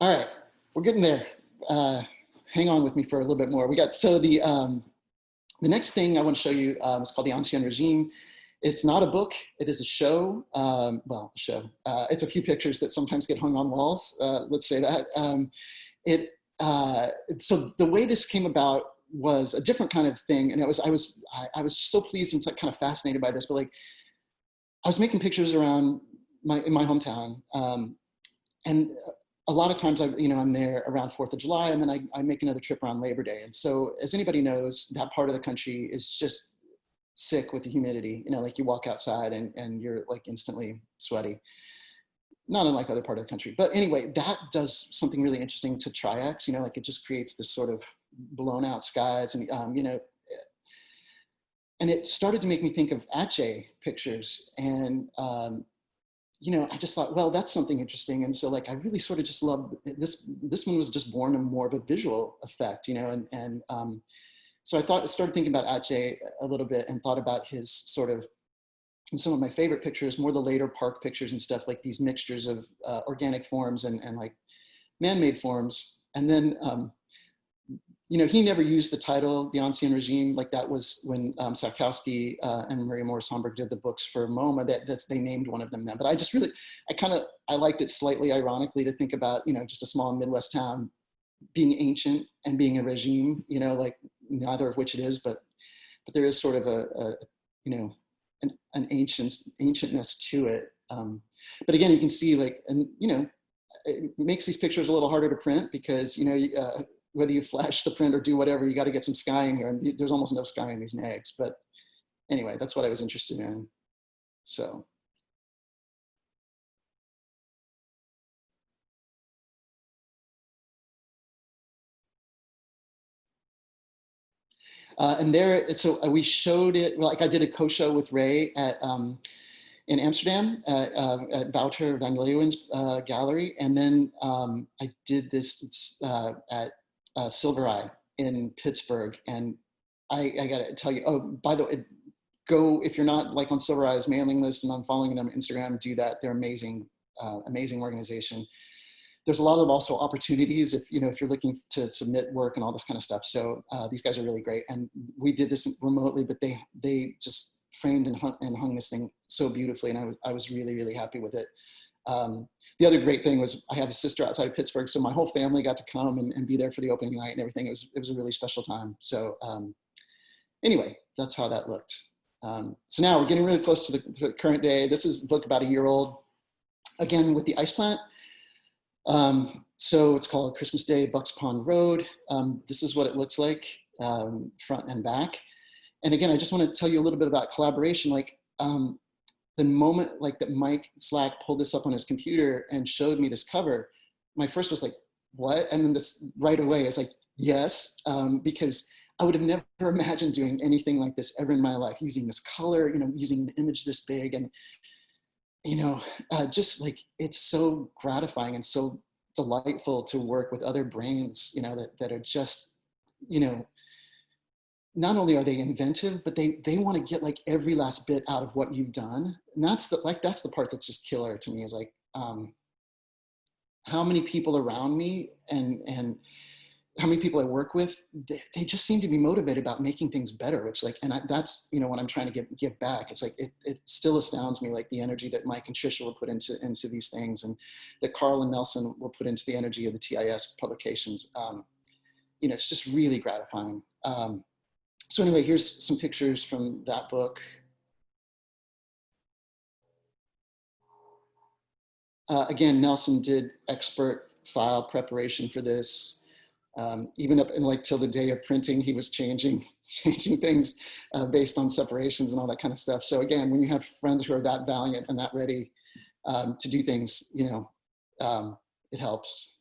All right, we're getting there. Hang on with me for a little bit more. We got, so the next thing I want to show you is called the Ancien Regime. It's not a book, it is a show. Well, a show. It's a few pictures that sometimes get hung on walls, let's say that. So the way this came about was a different kind of thing. And I was so pleased and kind of fascinated by this, but like, I was making pictures around in my hometown. And a lot of times I'm there around 4th of July, and then I make another trip around Labor Day. And so as anybody knows, that part of the country is just sick with the humidity. You know, like you walk outside and you're like instantly sweaty. Not unlike other part of the country. But anyway, that does something really interesting to Tri-X, you know, like it just creates this sort of blown out skies and, you know, and it started to make me think of Atget pictures. And, you know, I just thought, well, that's something interesting. And so like, I really sort of just loved this one was just born in more of a visual effect, you know, and so I started thinking about Atget a little bit and thought about his sort of, and some of my favorite pictures, more the later park pictures and stuff, like these mixtures of organic forms and like man-made forms. And then, you know, he never used the title, The Ancien Regime, like that was when Sapkowski and Maria Morris Homburg did the books for MoMA, they named one of them then. But I just really, I liked it slightly ironically to think about, you know, just a small Midwest town being ancient and being a regime, you know, like neither of which it is, but there is sort of a you know, an ancientness to it. But again, you can see like, and you know, it makes these pictures a little harder to print because, you know, whether you flash the print or do whatever, you got to get some sky in here, and there's almost no sky in these nags. But anyway, that's what I was interested in. So. And there, so we showed it, like I did a co-show with Ray at, in Amsterdam at Wouter van Leeuwen's gallery. And then I did this at Silver Eye in Pittsburgh. And I gotta tell you, oh, by the way, if you're not like on Silver Eye's mailing list and I'm following them on Instagram, do that. They're amazing, amazing organization. There's a lot of also opportunities if you're looking to submit work and all this kind of stuff. So these guys are really great. And we did this remotely, but they just framed and hung this thing so beautifully. And I was really, really happy with it. The other great thing was I have a sister outside of Pittsburgh. So my whole family got to come and be there for the opening night and everything. It was a really special time. So anyway, that's how that looked. So now we're getting really close to the current day. This is the book about a year old, again, with the ice plant. So it's called Christmas Day, Bucks Pond Road. This is what it looks like, front and back. And again, I just want to tell you a little bit about collaboration. Like the moment like that Mike Slack pulled this up on his computer and showed me this cover, my first was like, what? And then this right away is like, yes, because I would have never imagined doing anything like this ever in my life, using this color, using the image this big. And just like, it's so gratifying and so delightful to work with other brains, you know, that are just, you know, not only are they inventive, but they want to get like every last bit out of what you've done. And that's the part that's just killer to me, is like, how many people around me and how many people I work with, they just seem to be motivated about making things better, which like, and that's, you know, what I'm trying to give back. It's like, it still astounds me, like the energy that Mike and Trisha will put into these things, and that Carl and Nelson will put into the energy of the TIS publications. You know, it's just really gratifying. So anyway, here's some pictures from that book. Again, Nelson did expert file preparation for this. Even up in like till the day of printing, he was changing things based on separations and all that kind of stuff. So again, when you have friends who are that valiant and that ready to do things, you know, it helps.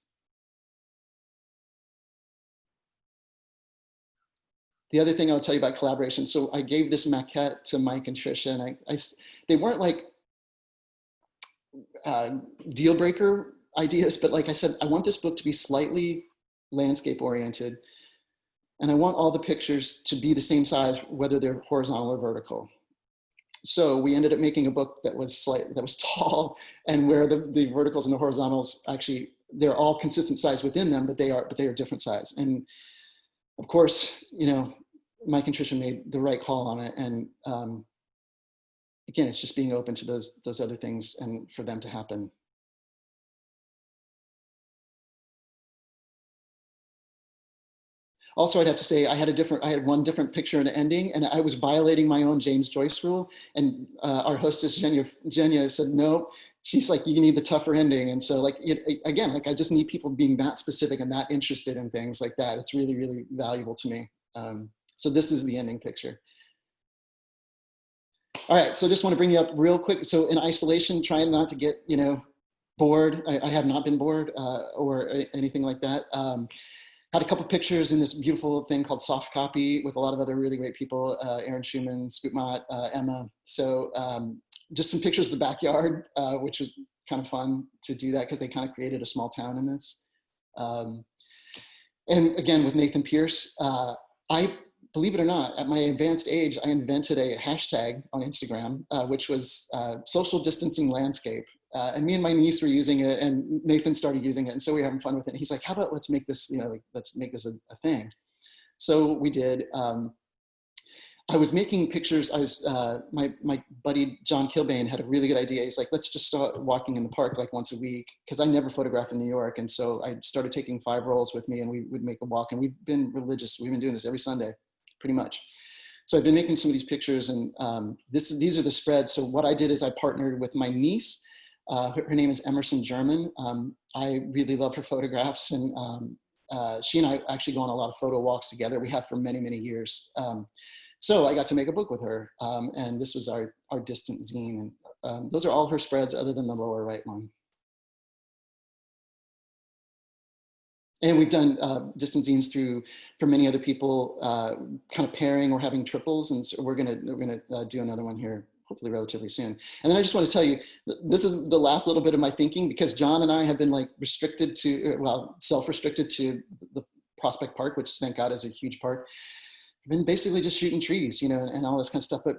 The other thing I'll tell you about collaboration. So I gave this maquette to Mike and Trisha, and they weren't like deal breaker ideas, but like I said, I want this book to be slightly landscape oriented, and I want all the pictures to be the same size, whether they're horizontal or vertical. So we ended up making a book that was tall, and where the verticals and the horizontals actually, they're all consistent size within them, but they are different size. And of course, you know, Mike and Trisha made the right call on it. And again, it's just being open to those other things and for them to happen. Also, I'd have to say I had one different picture and ending, and I was violating my own James Joyce rule. And our hostess Jenya said no. She's like, you need the tougher ending. And so like, again, like I just need people being that specific and that interested in things like that. It's really, really valuable to me. So this is the ending picture. All right, so just want to bring you up real quick. So in isolation, trying not to get, you know, bored. I have not been bored or anything like that. Had a couple pictures in this beautiful thing called Soft Copy with a lot of other really great people, Aaron Schumann, Spootmott, Emma. So just some pictures of the backyard, which was kind of fun to do that because they kind of created a small town in this. And again, with Nathan Pearce, I, believe it or not, at my advanced age, I invented a hashtag on Instagram, which was social distancing landscape. And me and my niece were using it, and Nathan started using it. And so we were having fun with it. And he's like, how about let's make this, you know, like, let's make this a thing. So we did. I was making pictures. My buddy, John Kilbane, had a really good idea. He's like, let's just start walking in the park like once a week. Cause I never photograph in New York. And so I started taking 5 rolls with me, and we would make a walk, and we've been religious. We've been doing this every Sunday, pretty much. So I've been making some of these pictures, and these are the spreads. So what I did is I partnered with my niece. Her name is Emerson German. I really love her photographs, and she and I actually go on a lot of photo walks together. We have for many, many years. So I got to make a book with her, and this was our distant zine. And those are all her spreads other than the lower right one. And we've done distant zines for many other people, kind of pairing or having triples. And so we're gonna do another one here, hopefully relatively soon. And then I just want to tell you, this is the last little bit of my thinking, because John and I have been like restricted to, well, self-restricted to the Prospect Park, which thank God is a huge park. I've been basically just shooting trees, you know, and all this kind of stuff. But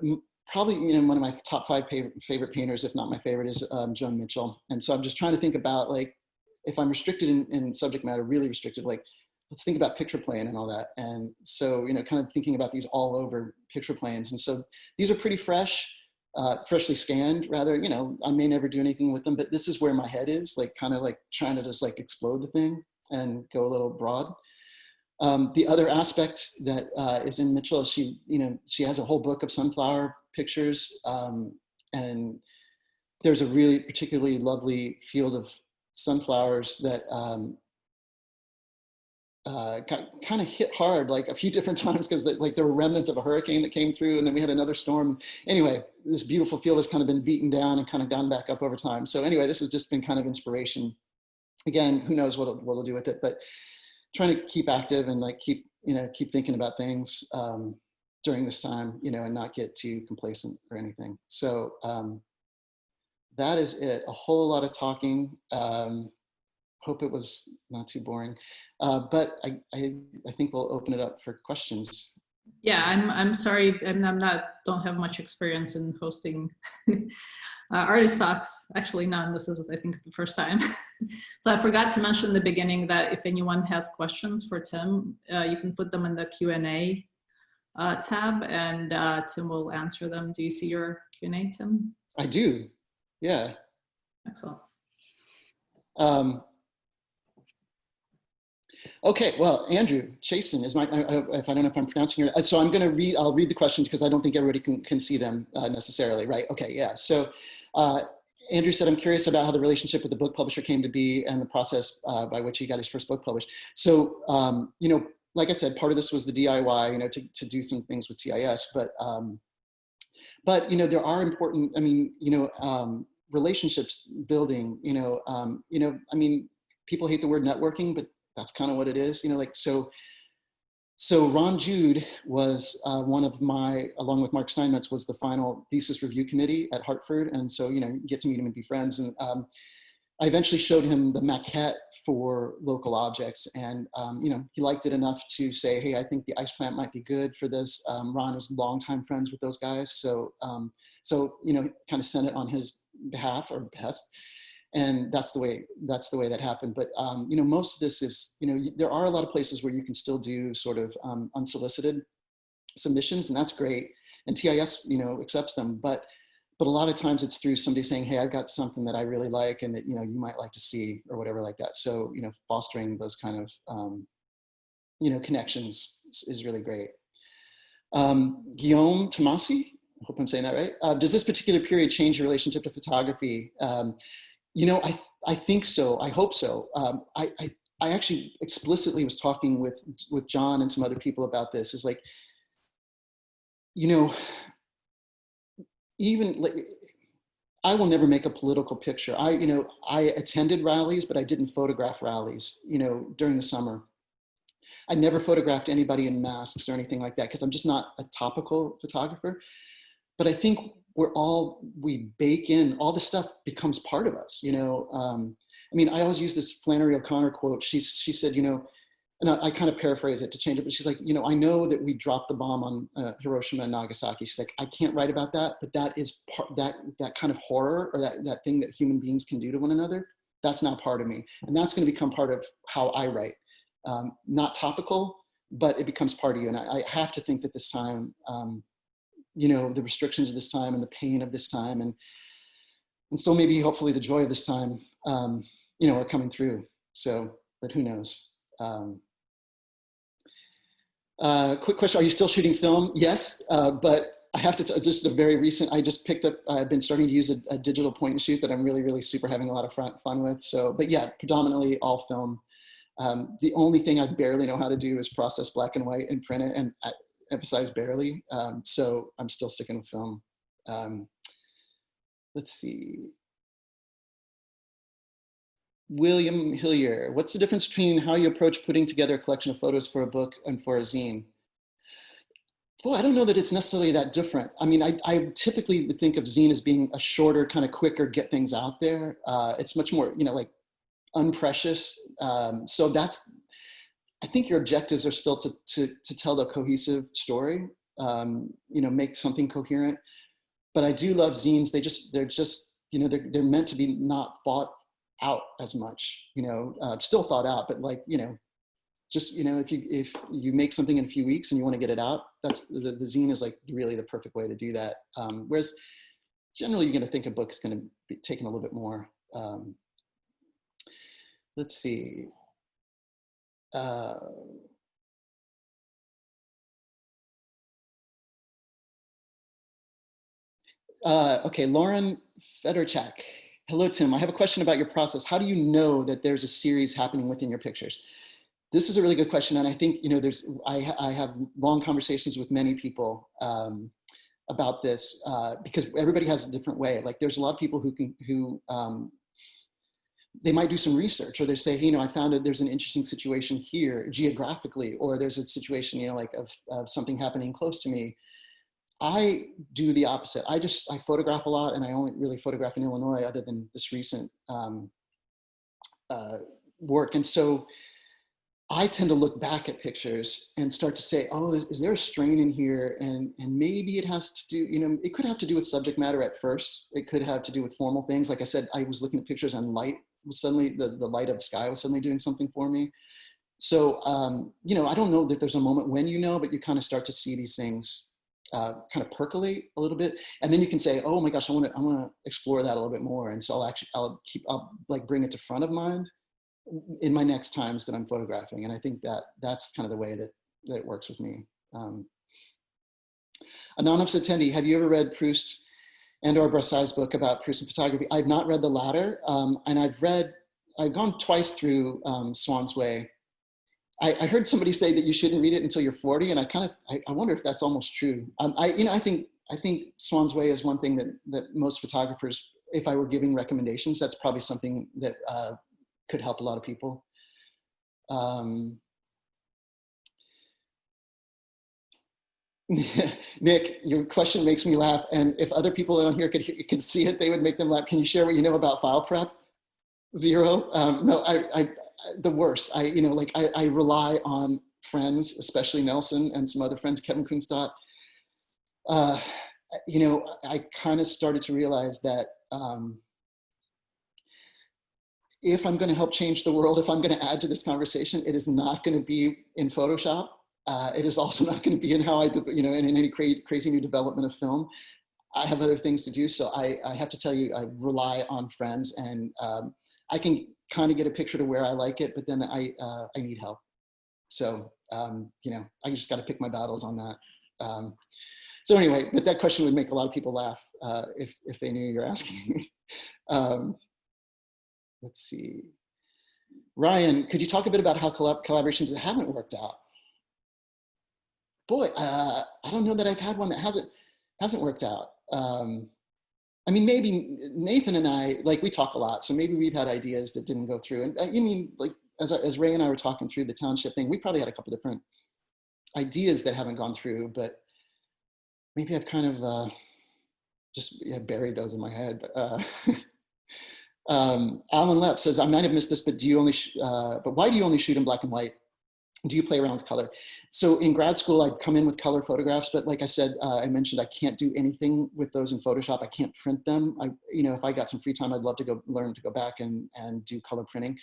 probably, you know, one of my top 5 favorite painters, if not my favorite, is Joan Mitchell. And so I'm just trying to think about, like, if I'm restricted in subject matter, really restricted, like, let's think about picture plane and all that. And so, you know, kind of thinking about these all over picture planes. And so these are pretty fresh, freshly scanned rather, you know, I may never do anything with them, but this is where my head is, like, kind of like trying to just like explode the thing and go a little broad. The other aspect that is in Mitchell, she has a whole book of sunflower pictures, and there's a really particularly lovely field of sunflowers that got kind of hit hard like a few different times, because like there were remnants of a hurricane that came through, and then we had another storm. Anyway, this beautiful field has kind of been beaten down and kind of gone back up over time. So anyway, this has just been kind of inspiration. Again, who knows what we'll do with it, but trying to keep active and like keep thinking about things during this time, you know, and not get too complacent or anything. So that is it. A whole lot of talking. hope it was not too boring. But I think we'll open it up for questions. Yeah, I'm sorry, don't have much experience in hosting artist talks. Actually, none. This is, I think, the first time. So I forgot to mention in the beginning that if anyone has questions for Tim, you can put them in the Q&A tab, and Tim will answer them. Do you see your Q&A, Tim? I do. Yeah. Excellent. Okay, well, Andrew Chasen is my, if I don't know if I'm pronouncing it, so I'll read the questions because I don't think everybody can see them necessarily, right? Okay, yeah, so Andrew said, I'm curious about how the relationship with the book publisher came to be and the process by which he got his first book published. So, you know, like I said, part of this was the DIY, you know, to do some things with TIS, but, you know, there are important, I mean, you know, relationships building, you know, I mean, people hate the word networking, but that's kind of what it is, you know, like, so Ron Jude was one of my, along with Mark Steinmetz, was the final thesis review committee at Hartford. And so, you know, you get to meet him and be friends. And I eventually showed him the maquette for Local Objects. And, you know, he liked it enough to say, hey, I think the ice plant might be good for this. Ron was longtime friends with those guys. So, you know, kind of sent it on his behalf or behest. And that's the way that happened. But, you know, most of this is, you know, there are a lot of places where you can still do sort of unsolicited submissions, and that's great. And TIS, you know, accepts them. But a lot of times it's through somebody saying, hey, I've got something that I really like and that, you know, you might like to see or whatever like that. So, you know, fostering those kind of, you know, connections is really great. Guillaume Tomasi, I hope I'm saying that right. Does this particular period change your relationship to photography? You know, I think so. I hope so. I actually explicitly was talking with John and some other people about this. Is like, you know, even like, I will never make a political picture. You know, I attended rallies, but I didn't photograph rallies, you know, during the summer. I never photographed anybody in masks or anything like that because I'm just not a topical photographer. But I think we bake in, all this stuff becomes part of us, you know. I mean, I always use this Flannery O'Connor quote. She said, you know, and I kind of paraphrase it to change it, but she's like, you know, I know that we dropped the bomb on Hiroshima and Nagasaki. She's like, I can't write about that, but that is that kind of horror or that thing that human beings can do to one another. That's now part of me. And that's going to become part of how I write. Not topical, but it becomes part of you. And I have to think that this time, you know, the restrictions of this time and the pain of this time and still maybe hopefully the joy of this time, you know, are coming through. So, but who knows? Quick question, are you still shooting film? Yes, but I have to, just a very recent, I just picked up, I've been starting to use a digital point and shoot that I'm really, really super having a lot of fun with. So, but yeah, predominantly all film. The only thing I barely know how to do is process black and white and print it, and I emphasize barely. So I'm still sticking with film. Let's see. William Hillier, what's the difference between how you approach putting together a collection of photos for a book and for a zine? Well, I don't know that it's necessarily that different. I mean, I typically would think of zine as being a shorter, kind of quicker, get things out there. It's much more, you know, like unprecious. So that's, I think your objectives are still to tell the cohesive story, you know, make something coherent. But I do love zines. They're just, you know, they're meant to be not thought out as much, you know, still thought out, but like, you know, just, you know, if you make something in a few weeks and you want to get it out, that's the zine is like really the perfect way to do that. Whereas generally you're going to think a book is going to be taking a little bit more. Let's see. Okay, Lauren Federchak. Hello, Tim. I have a question about your process. How do you know that there's a series happening within your pictures? This is a really good question. And I think, you know, I have long conversations with many people about this because everybody has a different way. Like there's a lot of people who they might do some research, or they say, hey, you know, I found that there's an interesting situation here geographically, or there's a situation, you know, like of something happening close to me. I do the opposite. I photograph a lot, and I only really photograph in Illinois other than this recent work. And so I tend to look back at pictures and start to say, oh, is there a strain in here? And maybe it has to do, you know, it could have to do with subject matter at first. It could have to do with formal things. Like I said, I was looking at pictures and light was suddenly, the light of the sky was suddenly doing something for me. So, you know, I don't know that there's a moment when you know, but you kind of start to see these things kind of percolate a little bit. And then you can say, oh my gosh, I want to explore that a little bit more. And so I'll like bring it to front of mind in my next times that I'm photographing. And I think that's kind of the way that it works with me. Anonymous attendee, have you ever read Proust and or Brassai's book about Proust and photography? I've not read the latter. And I've gone twice through Swans Way. I heard somebody say that you shouldn't read it until you're 40. And I wonder if that's almost true. I think Swans Way is one thing that most photographers, if I were giving recommendations, that's probably something that could help a lot of people. Nick, your question makes me laugh. And if other people on here could see it, they would make them laugh. Can you share what you know about file prep? Zero? No, the worst. I rely on friends, especially Nelson and some other friends, Kevin Kunstadt. You know, I kind of started to realize that if I'm going to help change the world, if I'm going to add to this conversation, it is not going to be in Photoshop. It is also not going to be in how I do, you know, in any crazy new development of film. I have other things to do. So I have to tell you, I rely on friends, and I can kind of get a picture to where I like it, but then I need help. So, you know, I just got to pick my battles on that. So anyway, but that question would make a lot of people laugh if they knew you're asking. Let's see. Ryan, could you talk a bit about how collaborations that haven't worked out? Boy, I don't know that I've had one that hasn't worked out. I mean, maybe Nathan and I, like, we talk a lot, so maybe we've had ideas that didn't go through. And you mean, like, as Ray and I were talking through the township thing, we probably had a couple different ideas that haven't gone through, but maybe I've kind of just buried those in my head. But, Alan Lepp says, I might have missed this, but but why do you only shoot in black and white? Do you play around with color? So in grad school, I'd come in with color photographs, but like I said, I mentioned, I can't do anything with those in Photoshop. I can't print them. You know, if I got some free time, I'd love to learn to go back and do color printing.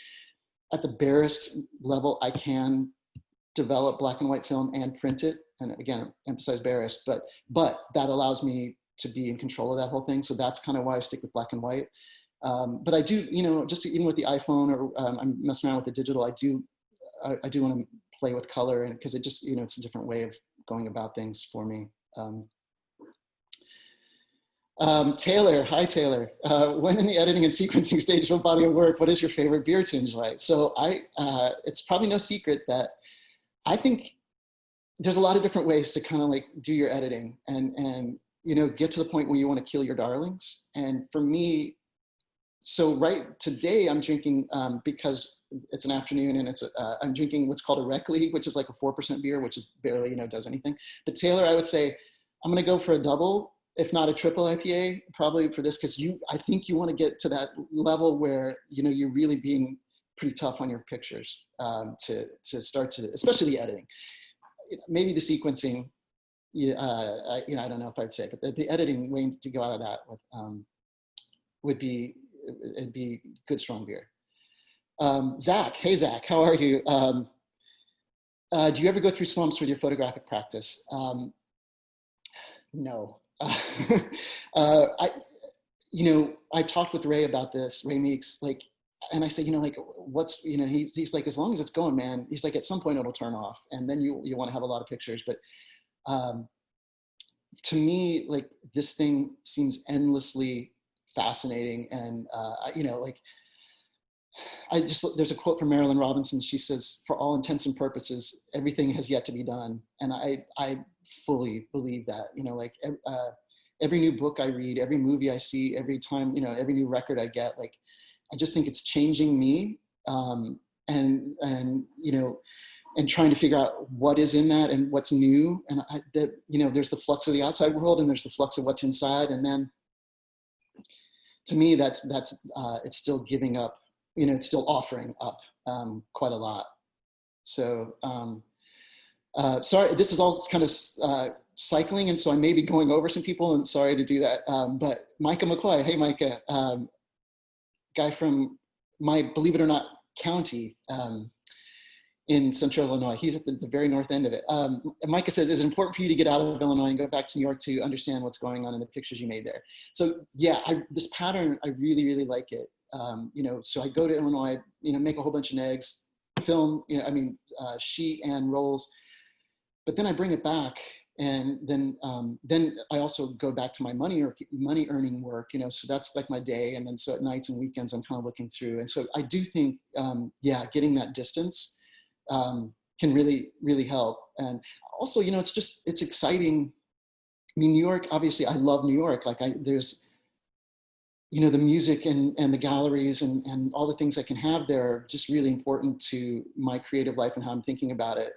At the barest level, I can develop black and white film and print it. And again, emphasize barest, but that allows me to be in control of that whole thing. So that's kind of why I stick with black and white. But I do, you know, just even with the iPhone, or I'm messing around with the digital, I do want to play with color, and because it just, you know, it's a different way of going about things for me. Taylor, hi Taylor. When in the editing and sequencing stage of a body of work, what is your favorite beer to enjoy? So it's probably no secret that I think there's a lot of different ways to kind of like do your editing and you know, get to the point where you want to kill your darlings. And for me, so right today I'm drinking, because it's an afternoon, and I'm drinking what's called a Rec League, which is like a 4% beer, which is barely, you know, does anything. But Taylor, I would say I'm going to go for a double, if not a triple IPA, probably for this, because I think you want to get to that level where, you know, you're really being pretty tough on your pictures to start to, especially the editing. Maybe the sequencing, you know, I don't know if I'd say, but the editing, waiting to go out of that with, it'd be good strong beer. Zach, hey Zach, how are you? Do you ever go through slumps with your photographic practice? No. You know, I've talked with Ray about this, Ray Meeks, like, and I say, you know, like, what's, you know, he's like, as long as it's going, man, he's like, at some point it'll turn off, and then you want to have a lot of pictures. But to me, like, this thing seems endlessly fascinating. And you know, like, there's a quote from Marilyn Robinson. She says, for all intents and purposes, everything has yet to be done. And I fully believe that, you know, like, every new book I read, every movie I see, every time, you know, every new record I get, like, I just think it's changing me. And you know, and trying to figure out what is in that and what's new. And you know, there's the flux of the outside world, and there's the flux of what's inside. And then to me, that's it's still giving up you know, it's still offering up quite a lot. So sorry, this is all kind of cycling, and so I may be going over some people, and sorry to do that. But Micah McCoy, hey Micah, guy from my, believe it or not, county in central Illinois. He's at the very north end of it. Micah says, is it important for you to get out of Illinois and go back to New York to understand what's going on in the pictures you made there? So yeah, this pattern, I really, really like it. You know, so I go to Illinois, you know, make a whole bunch of negs, film, you know, I mean, sheet and rolls, but then I bring it back. And then I also go back to my money earning work, you know, so that's like my day. And then so at nights and weekends, I'm kind of looking through. And so I do think, yeah, getting that distance can really, really help. And also, you know, it's exciting. I mean, New York, obviously I love New York. Like there's, you know, the music and the galleries and all the things I can have there are just really important to my creative life and how I'm thinking about it.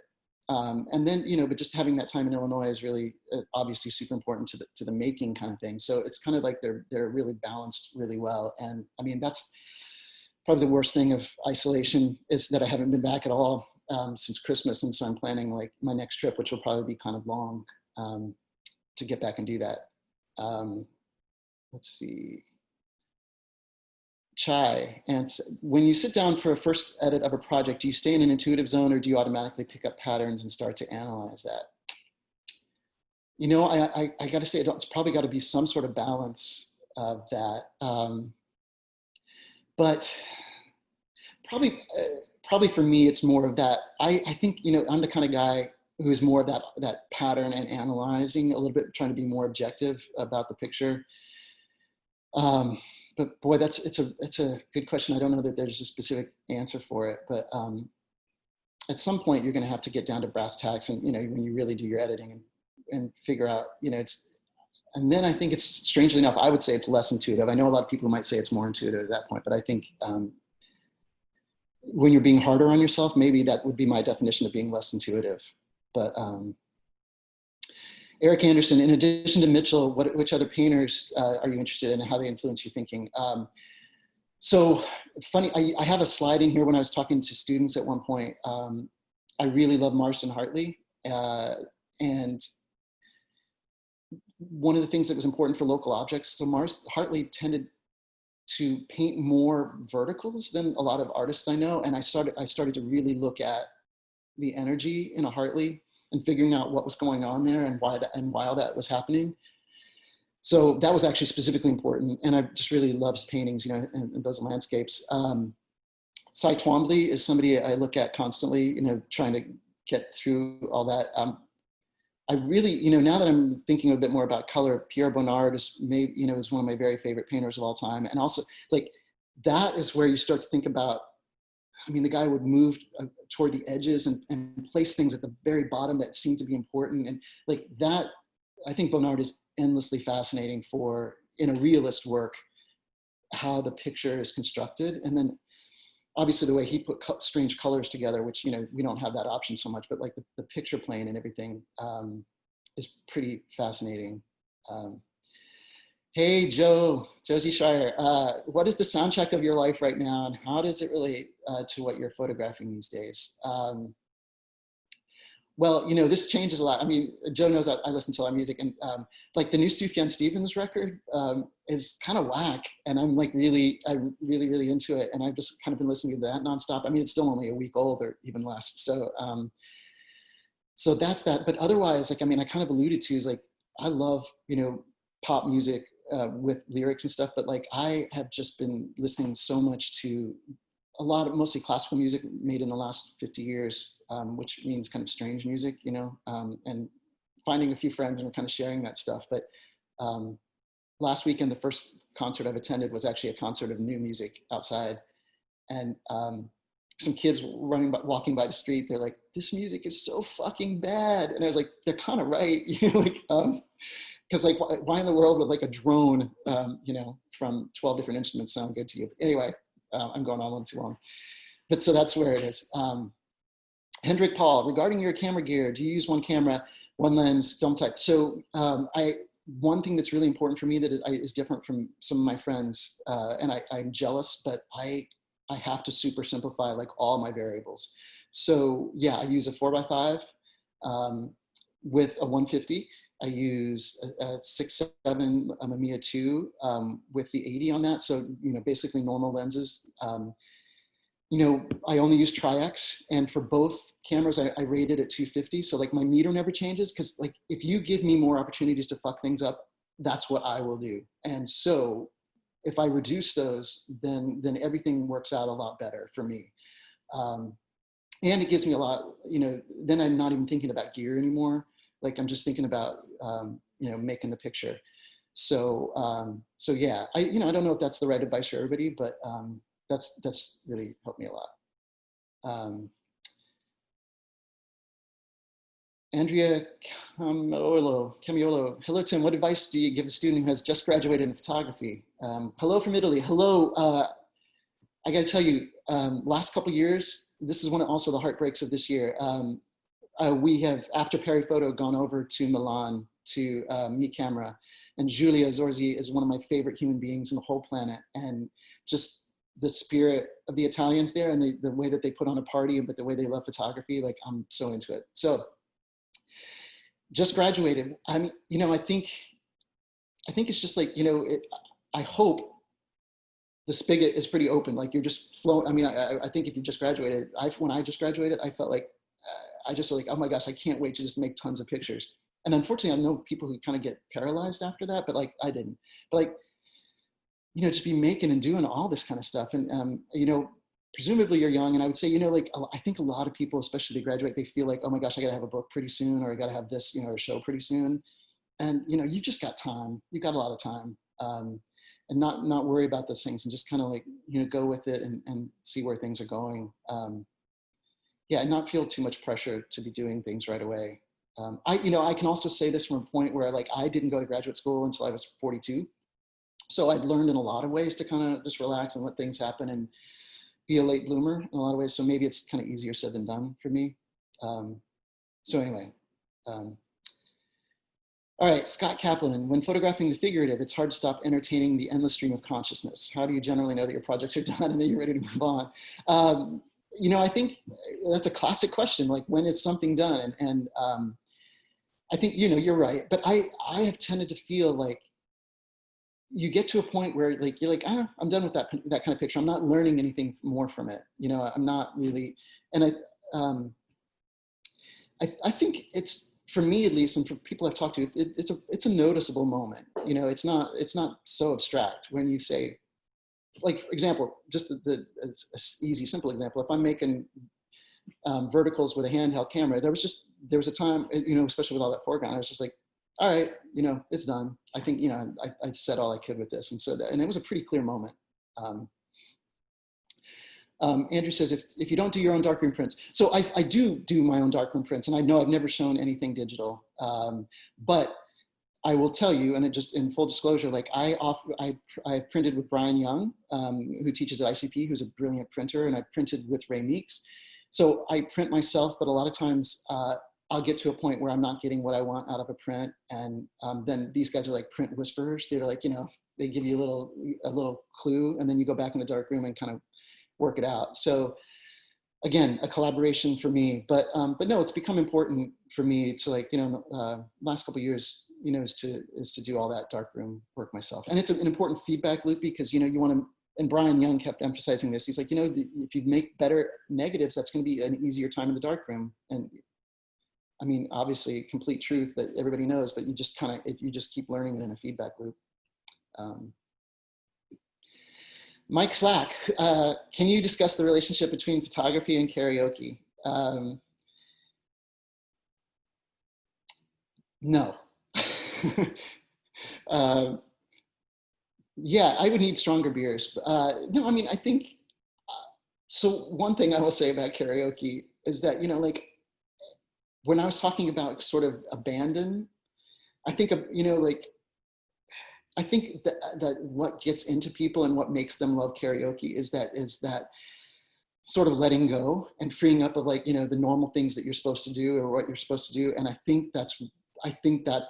And then, you know, but just having that time in Illinois is really obviously super important to the making kind of thing. So it's kind of like they're really balanced really well. And I mean, that's probably the worst thing of isolation, is that I haven't been back at all since Christmas. And so I'm planning like my next trip, which will probably be kind of long, to get back and do that. Let's see. Chai, and when you sit down for a first edit of a project, do you stay in an intuitive zone, or do you automatically pick up patterns and start to analyze that? You know, I got to say, it's probably got to be some sort of balance of that. But probably for me, it's more of that. I think, you know, I'm the kind of guy who is more of that pattern and analyzing a little bit, trying to be more objective about the picture. But boy, it's a good question. I don't know that there's a specific answer for it, but at some point you're going to have to get down to brass tacks, and you know, when you really do your editing and figure out, you know, and then I think it's, strangely enough, I would say it's less intuitive. I know a lot of people might say it's more intuitive at that point, but I think when you're being harder on yourself, maybe that would be my definition of being less intuitive. But Eric Anderson, in addition to Mitchell, which other painters are you interested in and how they influence your thinking? So funny, I have a slide in here when I was talking to students at one point. I really love Marston Hartley. And one of the things that was important for local objects, so Hartley tended to paint more verticals than a lot of artists I know. And I started to really look at the energy in a Hartley and figuring out what was going on there and why that was happening. So that was actually specifically important. And I just really love his paintings, you know, and those landscapes. Cy Twombly is somebody I look at constantly, you know, trying to get through all that. I really, you know, now that I'm thinking a bit more about color, Pierre Bonnard is one of my very favorite painters of all time. And also, like, that is where you start to think about, I mean, the guy would move toward the edges and place things at the very bottom that seemed to be important. And like that, I think Bonnard is endlessly fascinating for, in a realist work, how the picture is constructed. And then obviously the way he put strange colors together, which, you know, we don't have that option so much, but like the picture plane and everything is pretty fascinating. Hey, Josie Schreier, what is the soundtrack of your life right now, and how does it relate to what you're photographing these days? Well, you know, this changes a lot. I mean, Joe knows that I listen to a lot of music, and like the new Sufjan Stevens record is kind of whack, and I'm really into it, and I've just kind of been listening to that nonstop. I mean, it's still only a week old or even less. So, so that's that. But otherwise, like, I mean, I kind of alluded to is like, I love, you know, pop music with lyrics and stuff, but like I have just been listening so much to a lot of mostly classical music made in the last 50 years, which means kind of strange music, you know, and finding a few friends and we're kind of sharing that stuff. But last weekend, the first concert I've attended was actually a concert of new music outside. And some kids walking by the street, they're like, this music is so fucking bad. And I was like, they're kind of right, you know, like, because like, why in the world would like a drone, you know, from 12 different instruments sound good to you? Anyway, I'm going on a little too long. But so that's where it is. Hendrik Paul, regarding your camera gear, do you use one camera, one lens, film type? So one thing that's really important for me that is different from some of my friends, and I'm jealous, but I I have to super simplify like all my variables. So yeah, I use a 4x5 with a 150. I use a 6.7 Mamiya 2 with the 80 on that. So, basically normal lenses. I only use Tri-X, and for both cameras, I rated at 250. So like my meter never changes, because like if you give me more opportunities to fuck things up, that's what I will do. And so if I reduce those, then everything works out a lot better for me. And it gives me a lot, then I'm not even thinking about gear anymore. Like I'm just thinking about, making the picture. So yeah, I don't know if that's the right advice for everybody, but that's really helped me a lot. Andrea Camiolo, hello Tim, what advice do you give a student who has just graduated in photography? Hello from Italy. Hello, I gotta tell you, last couple years, this is one of also the heartbreaks of this year. We have, after Perry Photo, gone over to Milan to meet camera, and Giulia Zorzi is one of my favorite human beings in the whole planet, and just the spirit of the Italians there, and the way that they put on a party, but the way they love photography, like I'm so into it. So just graduated. I mean, I think it's just like, I hope the spigot is pretty open. Like you're just flowing. I mean, I think if you just graduated, when I just graduated, I felt like, I just like, oh my gosh, I can't wait to just make tons of pictures. And unfortunately, I know people who kind of get paralyzed after that, but like I didn't. But like, just be making and doing all this kind of stuff. And, presumably you're young. And I would say, like, I think a lot of people, especially they graduate, they feel like, oh my gosh, I got to have a book pretty soon, or I got to have this, a show pretty soon. And, you've just got time. You've got a lot of time. And not worry about those things, and just kind of like, go with it and see where things are going. Yeah, and not feel too much pressure to be doing things right away. I can also say this from a point where like I didn't go to graduate school until I was 42. So I'd learned in a lot of ways to kind of just relax and let things happen and be a late bloomer in a lot of ways. So maybe it's kind of easier said than done for me. So anyway, all right, Scott Kaplan, when photographing the figurative, it's hard to stop entertaining the endless stream of consciousness. How do you generally know that your projects are done and that you're ready to move on? I think that's a classic question, like when is something done? And I think, you're right, but I have tended to feel like you get to a point where like, you're like, I'm done with that kind of picture. I'm not learning anything more from it. I'm not really, and I think it's, for me at least, and for people I've talked to, it's a noticeable moment. It's not so abstract when you say, like, for example, just the easy, simple example, if I'm making verticals with a handheld camera, there was a time, especially with all that foreground, I was just like, all right, it's done. I think, I said all I could with this. And so and it was a pretty clear moment. Andrew says, if you don't do your own darkroom prints. So I do my own darkroom prints, and I know I've never shown anything digital, but I will tell you, and it just in full disclosure, like I've printed with Brian Young, who teaches at ICP, who's a brilliant printer, and I printed with Ray Meeks. So I print myself, but a lot of times I'll get to a point where I'm not getting what I want out of a print. And then these guys are like print whisperers. They're like, they give you a little clue, and then you go back in the dark room and kind of work it out. So again, a collaboration for me, but no, it's become important for me to like, last couple of years, is to do all that darkroom work myself. And it's an important feedback loop because, you want to, and Brian Young kept emphasizing this. He's like, if you make better negatives, that's going to be an easier time in the darkroom. And I mean, obviously complete truth that everybody knows, but you just you just keep learning it in a feedback loop. Mike Slack, can you discuss the relationship between photography and karaoke? No. Yeah, I would need stronger beers. No, I mean, I think, so one thing I will say about karaoke is that, like, when I was talking about sort of abandon, I think, I think that what gets into people and what makes them love karaoke is that sort of letting go and freeing up of like, the normal things that you're supposed to do or what you're supposed to do. And I think that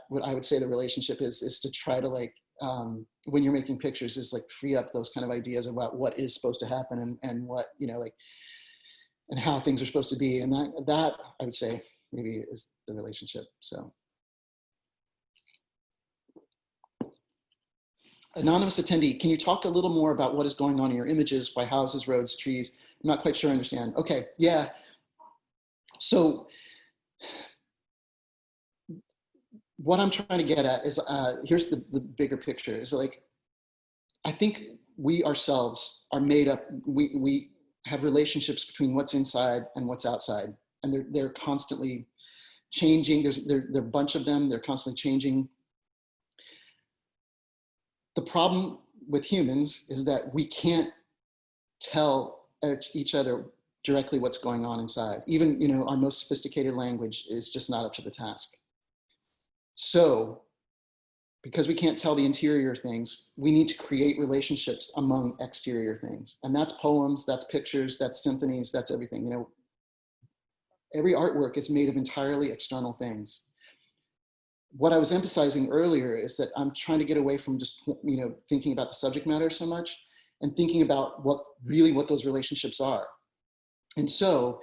what I would say the relationship is to try to like when you're making pictures is like free up those kind of ideas about what is supposed to happen and what, you know, like, and how things are supposed to be. And that I would say maybe is the relationship. So. Anonymous attendee, can you talk a little more about what is going on in your images? Why houses, roads, trees? I'm not quite sure I understand. Okay, yeah. So what I'm trying to get at is, here's the bigger picture, is like, I think we ourselves are made up, we have relationships between what's inside and what's outside. And they're constantly changing. There are a bunch of them, they're constantly changing. The problem with humans is that we can't tell each other directly what's going on inside. Even, you know, our most sophisticated language is just not up to the task. So, because we can't tell the interior things, we need to create relationships among exterior things. And that's poems, that's pictures, that's symphonies, that's everything. You know, every artwork is made of entirely external things. What I was emphasizing earlier is that I'm trying to get away from just, you know, thinking about the subject matter so much and thinking about what those relationships are. And so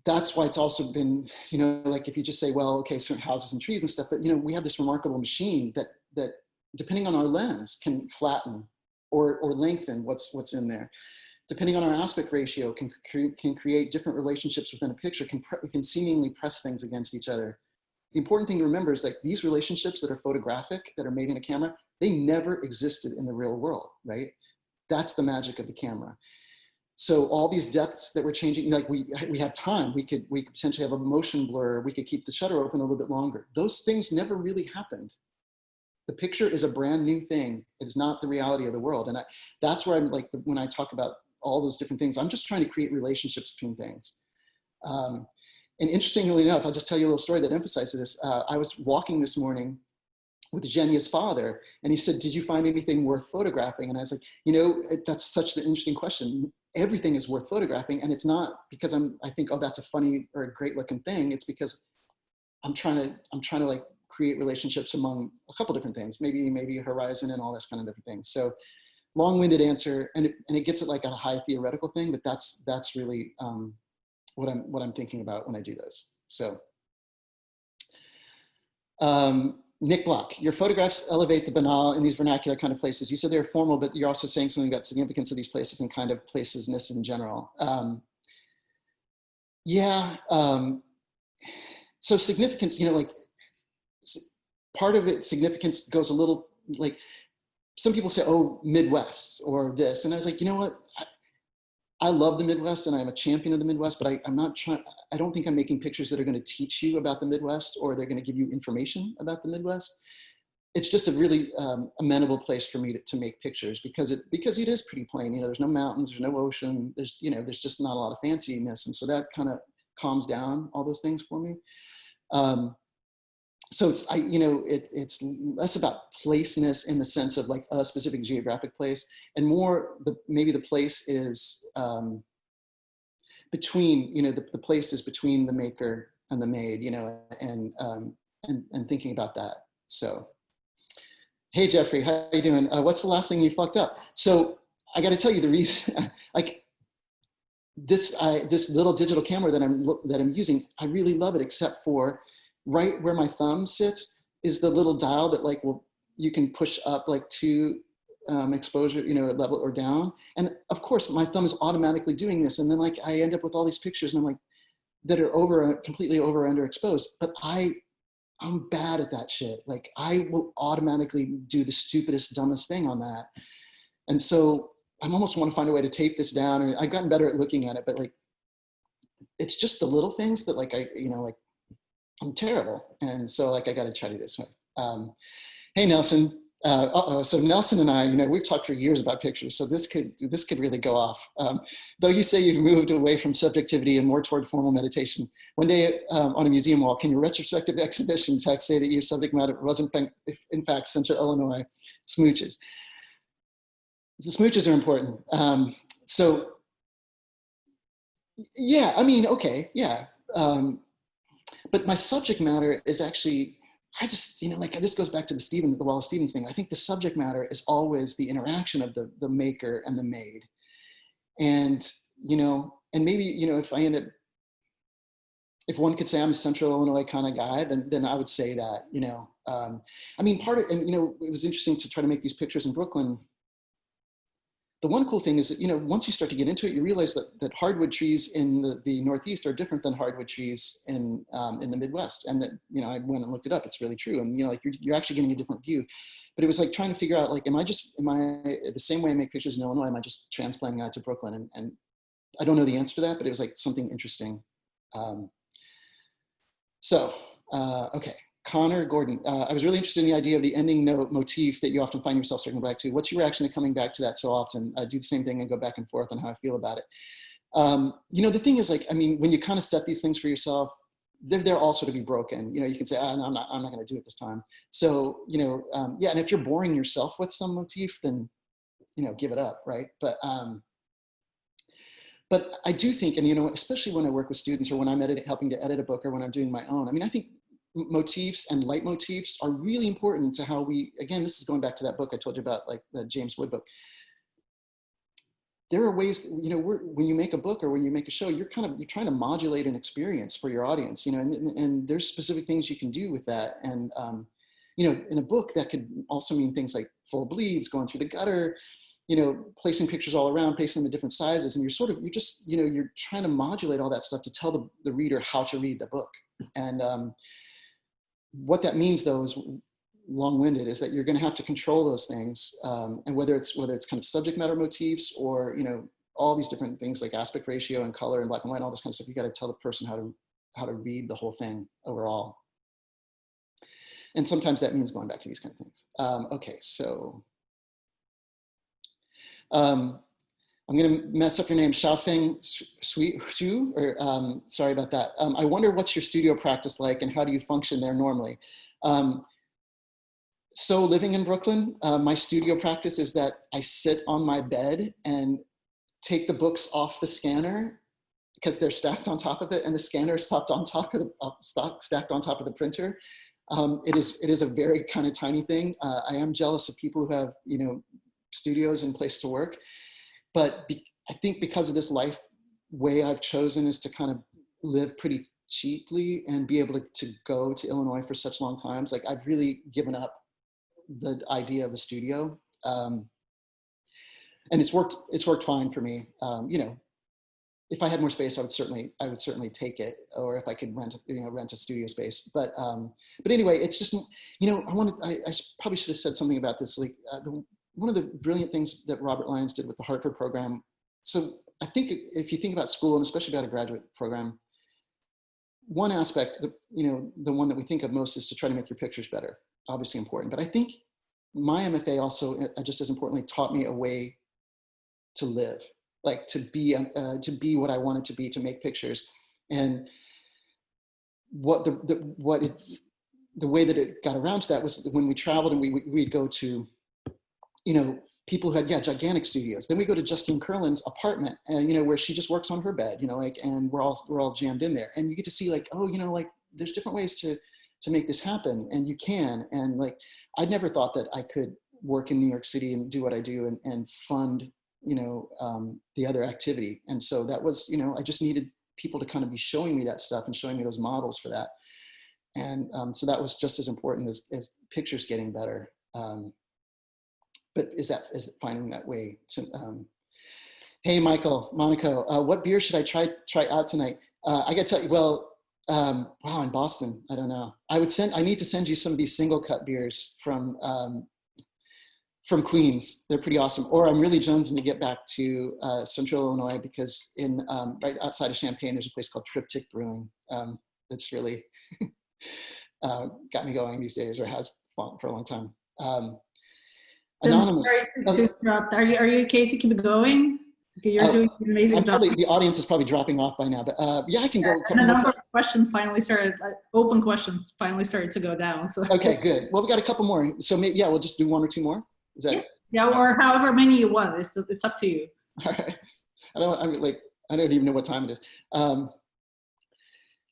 that's why it's also been, you know, like if you just say, well, okay, certain houses and trees and stuff, but, you know, we have this remarkable machine that depending on our lens can flatten or lengthen what's in there. Depending on our aspect ratio can create different relationships within a picture, can seemingly press things against each other. The important thing to remember is that these relationships that are photographic, that are made in a camera, they never existed in the real world, right? That's the magic of the camera. So all these depths that we're changing, like we have time, we could potentially have a motion blur, we could keep the shutter open a little bit longer. Those things never really happened. The picture is a brand new thing. It's not the reality of the world. And that's where I'm like, when I talk about all those different things, I'm just trying to create relationships between things. And interestingly enough, I'll just tell you a little story that emphasizes this. I was walking this morning with Jenya's father, and he said, did you find anything worth photographing? And I was like, you know, that's such an interesting question. Everything is worth photographing. And it's not because I think, oh, that's a funny or a great looking thing. It's because I'm trying to like create relationships among a couple different things, maybe a horizon and all this kind of different things. So long-winded answer, and it gets it like a high theoretical thing, but that's really, what I'm thinking about when I do those. So, Nick Block, your photographs elevate the banal in these vernacular kind of places. You said they're formal, but you're also saying something about significance of these places and kind of placesness in general. So significance, you know, like part of it, significance goes a little like, some people say, oh, Midwest or this. And I was like, you know what? I love the Midwest and I'm a champion of the Midwest, but I don't think I'm making pictures that are going to teach you about the Midwest or they're going to give you information about the Midwest. It's just a really amenable place for me to make pictures because it is pretty plain. You know, there's no mountains, there's no ocean, there's just not a lot of fanciness. And so that kind of calms down all those things for me. So it's less about placeness in the sense of like a specific geographic place, and more maybe the place is between, you know, the place is between the maker and the made, you know, and thinking about that. So, hey Jeffrey, how you doing? What's the last thing you fucked up? So I got to tell you the reason, like this little digital camera that I'm using, I really love it, except for right where my thumb sits is the little dial that like you can push up like to exposure, you know, level or down. And of course my thumb is automatically doing this. And then like I end up with all these pictures and I'm like, that are completely over or underexposed, but I'm bad at that shit. Like I will automatically do the stupidest, dumbest thing on that. And so I almost want to find a way to tape this down, and I've gotten better at looking at it, but like, it's just the little things that like, I'm terrible. And so like, I got to try to do this way. Hey, Nelson. So Nelson and I, you know, we've talked for years about pictures. So this could really go off. Though you say you've moved away from subjectivity and more toward formal meditation. One day on a museum wall, can your retrospective exhibition text say that your subject matter was in fact Central Illinois smooches? The smooches are important. So yeah, I mean, okay, yeah. But my subject matter is actually I just, like this goes back to the Wallace Stevens thing. I think the subject matter is always the interaction of the maker and the made. And, and maybe, if one could say I'm a Central Illinois kind of guy, then I would say that, I mean, it was interesting to try to make these pictures in Brooklyn. The one cool thing is that, once you start to get into it, you realize that hardwood trees in the Northeast are different than hardwood trees in the Midwest. And that, I went and looked it up. It's really true. And, like you're actually getting a different view. But it was like trying to figure out, like, am I the same way I make pictures in Illinois, am I just transplanting that to Brooklyn? And I don't know the answer to that, but it was like something interesting. Okay. Connor Gordon, I was really interested in the idea of the ending note motif that you often find yourself circling back to. What's your reaction to coming back to that so often? I do the same thing and go back and forth on how I feel about it. The thing is, like, I mean, when you kind of set these things for yourself, they're also to be broken. You can say, oh, no, I'm not going to do it this time. So, yeah. And if you're boring yourself with some motif, then, give it up. Right. But I do think, and, especially when I work with students or when I'm helping to edit a book or when I'm doing my own, I mean, I think motifs and leitmotifs are really important to how again, this is going back to that book I told you about, like the James Wood book. There are ways, when you make a book or when you make a show, you're trying to modulate an experience for your audience, and there's specific things you can do with that. And, in a book that could also mean things like full bleeds, going through the gutter, placing pictures all around, placing them in different sizes. And you're trying to modulate all that stuff to tell the reader how to read the book. And what that means, though, is long-winded, is that you're going to have to control those things. And whether it's kind of subject matter motifs or, all these different things like aspect ratio and color and black and white, all this kind of stuff, you got to tell the person how to read the whole thing overall. And sometimes that means going back to these kind of things. Okay, so I'm going to mess up your name, Xiaofeng Sui Zhu, or sorry about that. I wonder what's your studio practice like and how do you function there normally? So living in Brooklyn, my studio practice is that I sit on my bed and take the books off the scanner because they're stacked on top of it, and the scanner is stacked on top of the printer. It is a very kind of tiny thing. I am jealous of people who have studios and place to work, but I think because of this life way I've chosen is to kind of live pretty cheaply and be able to go to Illinois for such long times. Like, I've really given up the idea of a studio, and it's worked fine for me. If I had more space, I would certainly take it, or if I could rent a studio space. But anyway, it's just, I probably should have said something about this. Like, one of the brilliant things that Robert Lyons did with the Hartford program. So I think if you think about school, and especially about a graduate program, one aspect, the one that we think of most, is to try to make your pictures better. Obviously important, but I think my MFA also, just as importantly, taught me a way to live, like to be what I wanted to be, to make pictures. And the way that it got around to that was when we traveled and we'd go to, people who had gigantic studios. Then we go to Justine Curlin's apartment, and where she just works on her bed, and we're all jammed in there, and you get to see like, oh, like there's different ways to make this happen, and you can. And like, I'd never thought that I could work in New York City and do what I do and fund, the other activity. And so that was, I just needed people to kind of be showing me that stuff and showing me those models for that. And so that was just as important as pictures getting better. But is finding that way to, hey, Monaco, what beer should I try out tonight? I got to tell you, well, wow, in Boston, I don't know. I need to send you some of these single cut beers from Queens. They're pretty awesome. Or I'm really jonesing to get back to Central Illinois, because in right outside of Champaign, there's a place called Triptych Brewing. That's really got me going these days, or has for a long time. Anonymous. Sorry to interrupt. Are you okay to keep going? You're doing an amazing job. The audience is probably dropping off by now, but yeah, I can go. And a number of questions finally started, open questions finally started to go down. So. Okay, good. Well, we got a couple more. So maybe, yeah, we'll just do one or two more. Is that? Yeah, or however many you want. It's up to you. All right. I don't even know what time it is.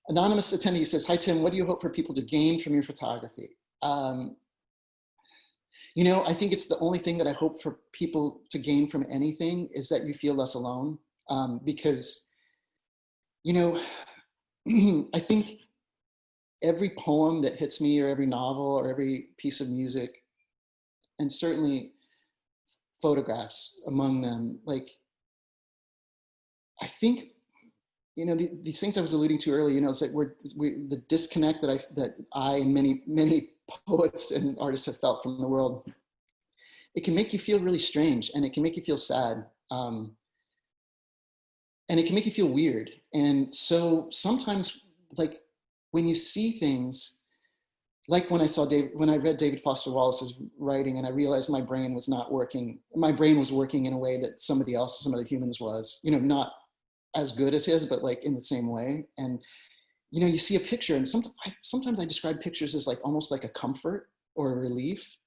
Anonymous attendee says, hi, Tim, what do you hope for people to gain from your photography? You know, I think it's the only thing that I hope for people to gain from anything is that you feel less alone. Because, you know, I think every poem that hits me, or every novel, or every piece of music, and certainly photographs among them, like, I think, you know, these things I was alluding to earlier, you know, it's like the disconnect that I and many poets and artists have felt from the world. It can make you feel really strange, and it can make you feel sad. And it can make you feel weird. And so sometimes, like, when you see things, like when I read David Foster Wallace's writing, and I realized my brain was not working. My brain was working in a way that some of the humans was, you know, not as good as his, but like in the same way. And, you know, you see a picture, and sometimes I describe pictures as like almost like a comfort or a relief.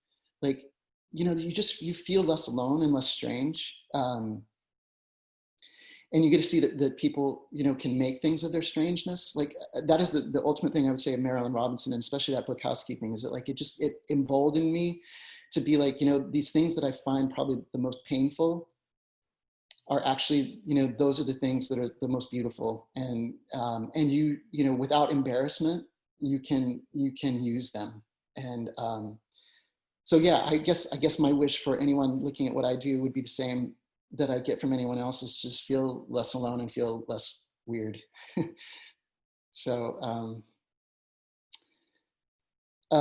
Like, you know, you feel less alone and less strange. And you get to see that people, you know, can make things of their strangeness. Like, that is the ultimate thing I would say of Marilyn Robinson, and especially that book Housekeeping, is that like, it emboldened me to be like, you know, these things that I find probably the most painful are actually, you know, those are the things that are the most beautiful. And you know, without embarrassment, you can use them. And so yeah, I guess my wish for anyone looking at what I do would be the same that I get from anyone else, is just feel less alone and feel less weird. So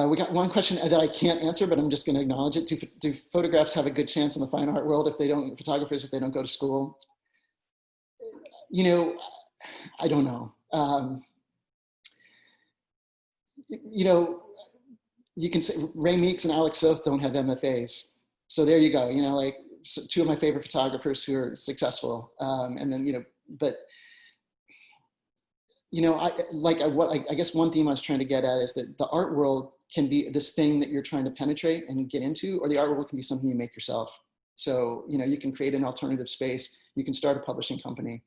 we got one question that I can't answer, but I'm just going to acknowledge it. Do photographs have a good chance in the fine art world photographers, if they don't go to school? You know, I don't know. You know, you can say Ray Meeks and Alex Soth don't have MFAs. So there you go. You know, like, two of my favorite photographers who are successful. And then, you know, but, you know, I guess one theme I was trying to get at is that the art world can be this thing that you're trying to penetrate and get into, or the art world can be something you make yourself. So, you know, you can create an alternative space. You can start a publishing company.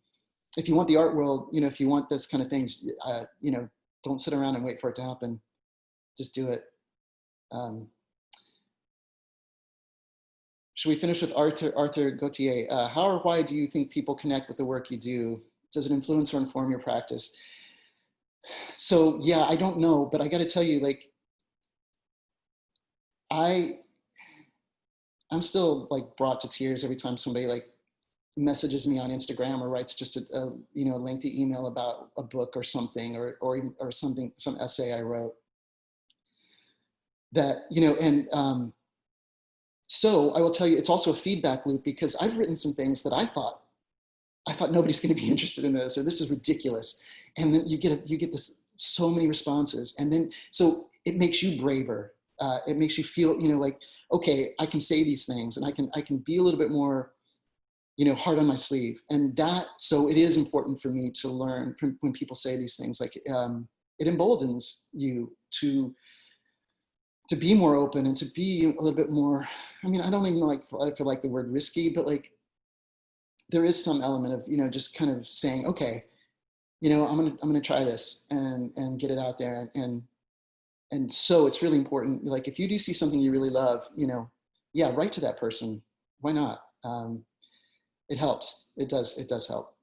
If you want the art world, you know, if you want this kind of things, you know, don't sit around and wait for it to happen. Just do it. Should we finish with Arthur Gauthier? How or why do you think people connect with the work you do? Does it influence or inform your practice? So yeah, I don't know, but I got to tell you, like, I'm still like brought to tears every time somebody like messages me on Instagram or writes just a you know, lengthy email about a book or something, or something, some essay I wrote. That, you know, and so I will tell you, it's also a feedback loop, because I've written some things that I thought nobody's going to be interested in this, or this is ridiculous. And then you get this, so many responses. And then, so it makes you braver. It makes you feel, you know, like, okay, I can say these things, and I can be a little bit more, you know, hard on my sleeve. And that, so it is important for me to learn from when people say these things, like, it emboldens you to be more open and to be a little bit more, I mean, I don't even like, I feel like the word risky, but like, there is some element of, you know, just kind of saying, okay, you know, I'm gonna try this and get it out there. And so it's really important. Like, if you do see something you really love, you know, yeah, write to that person. Why not? It helps. It does help.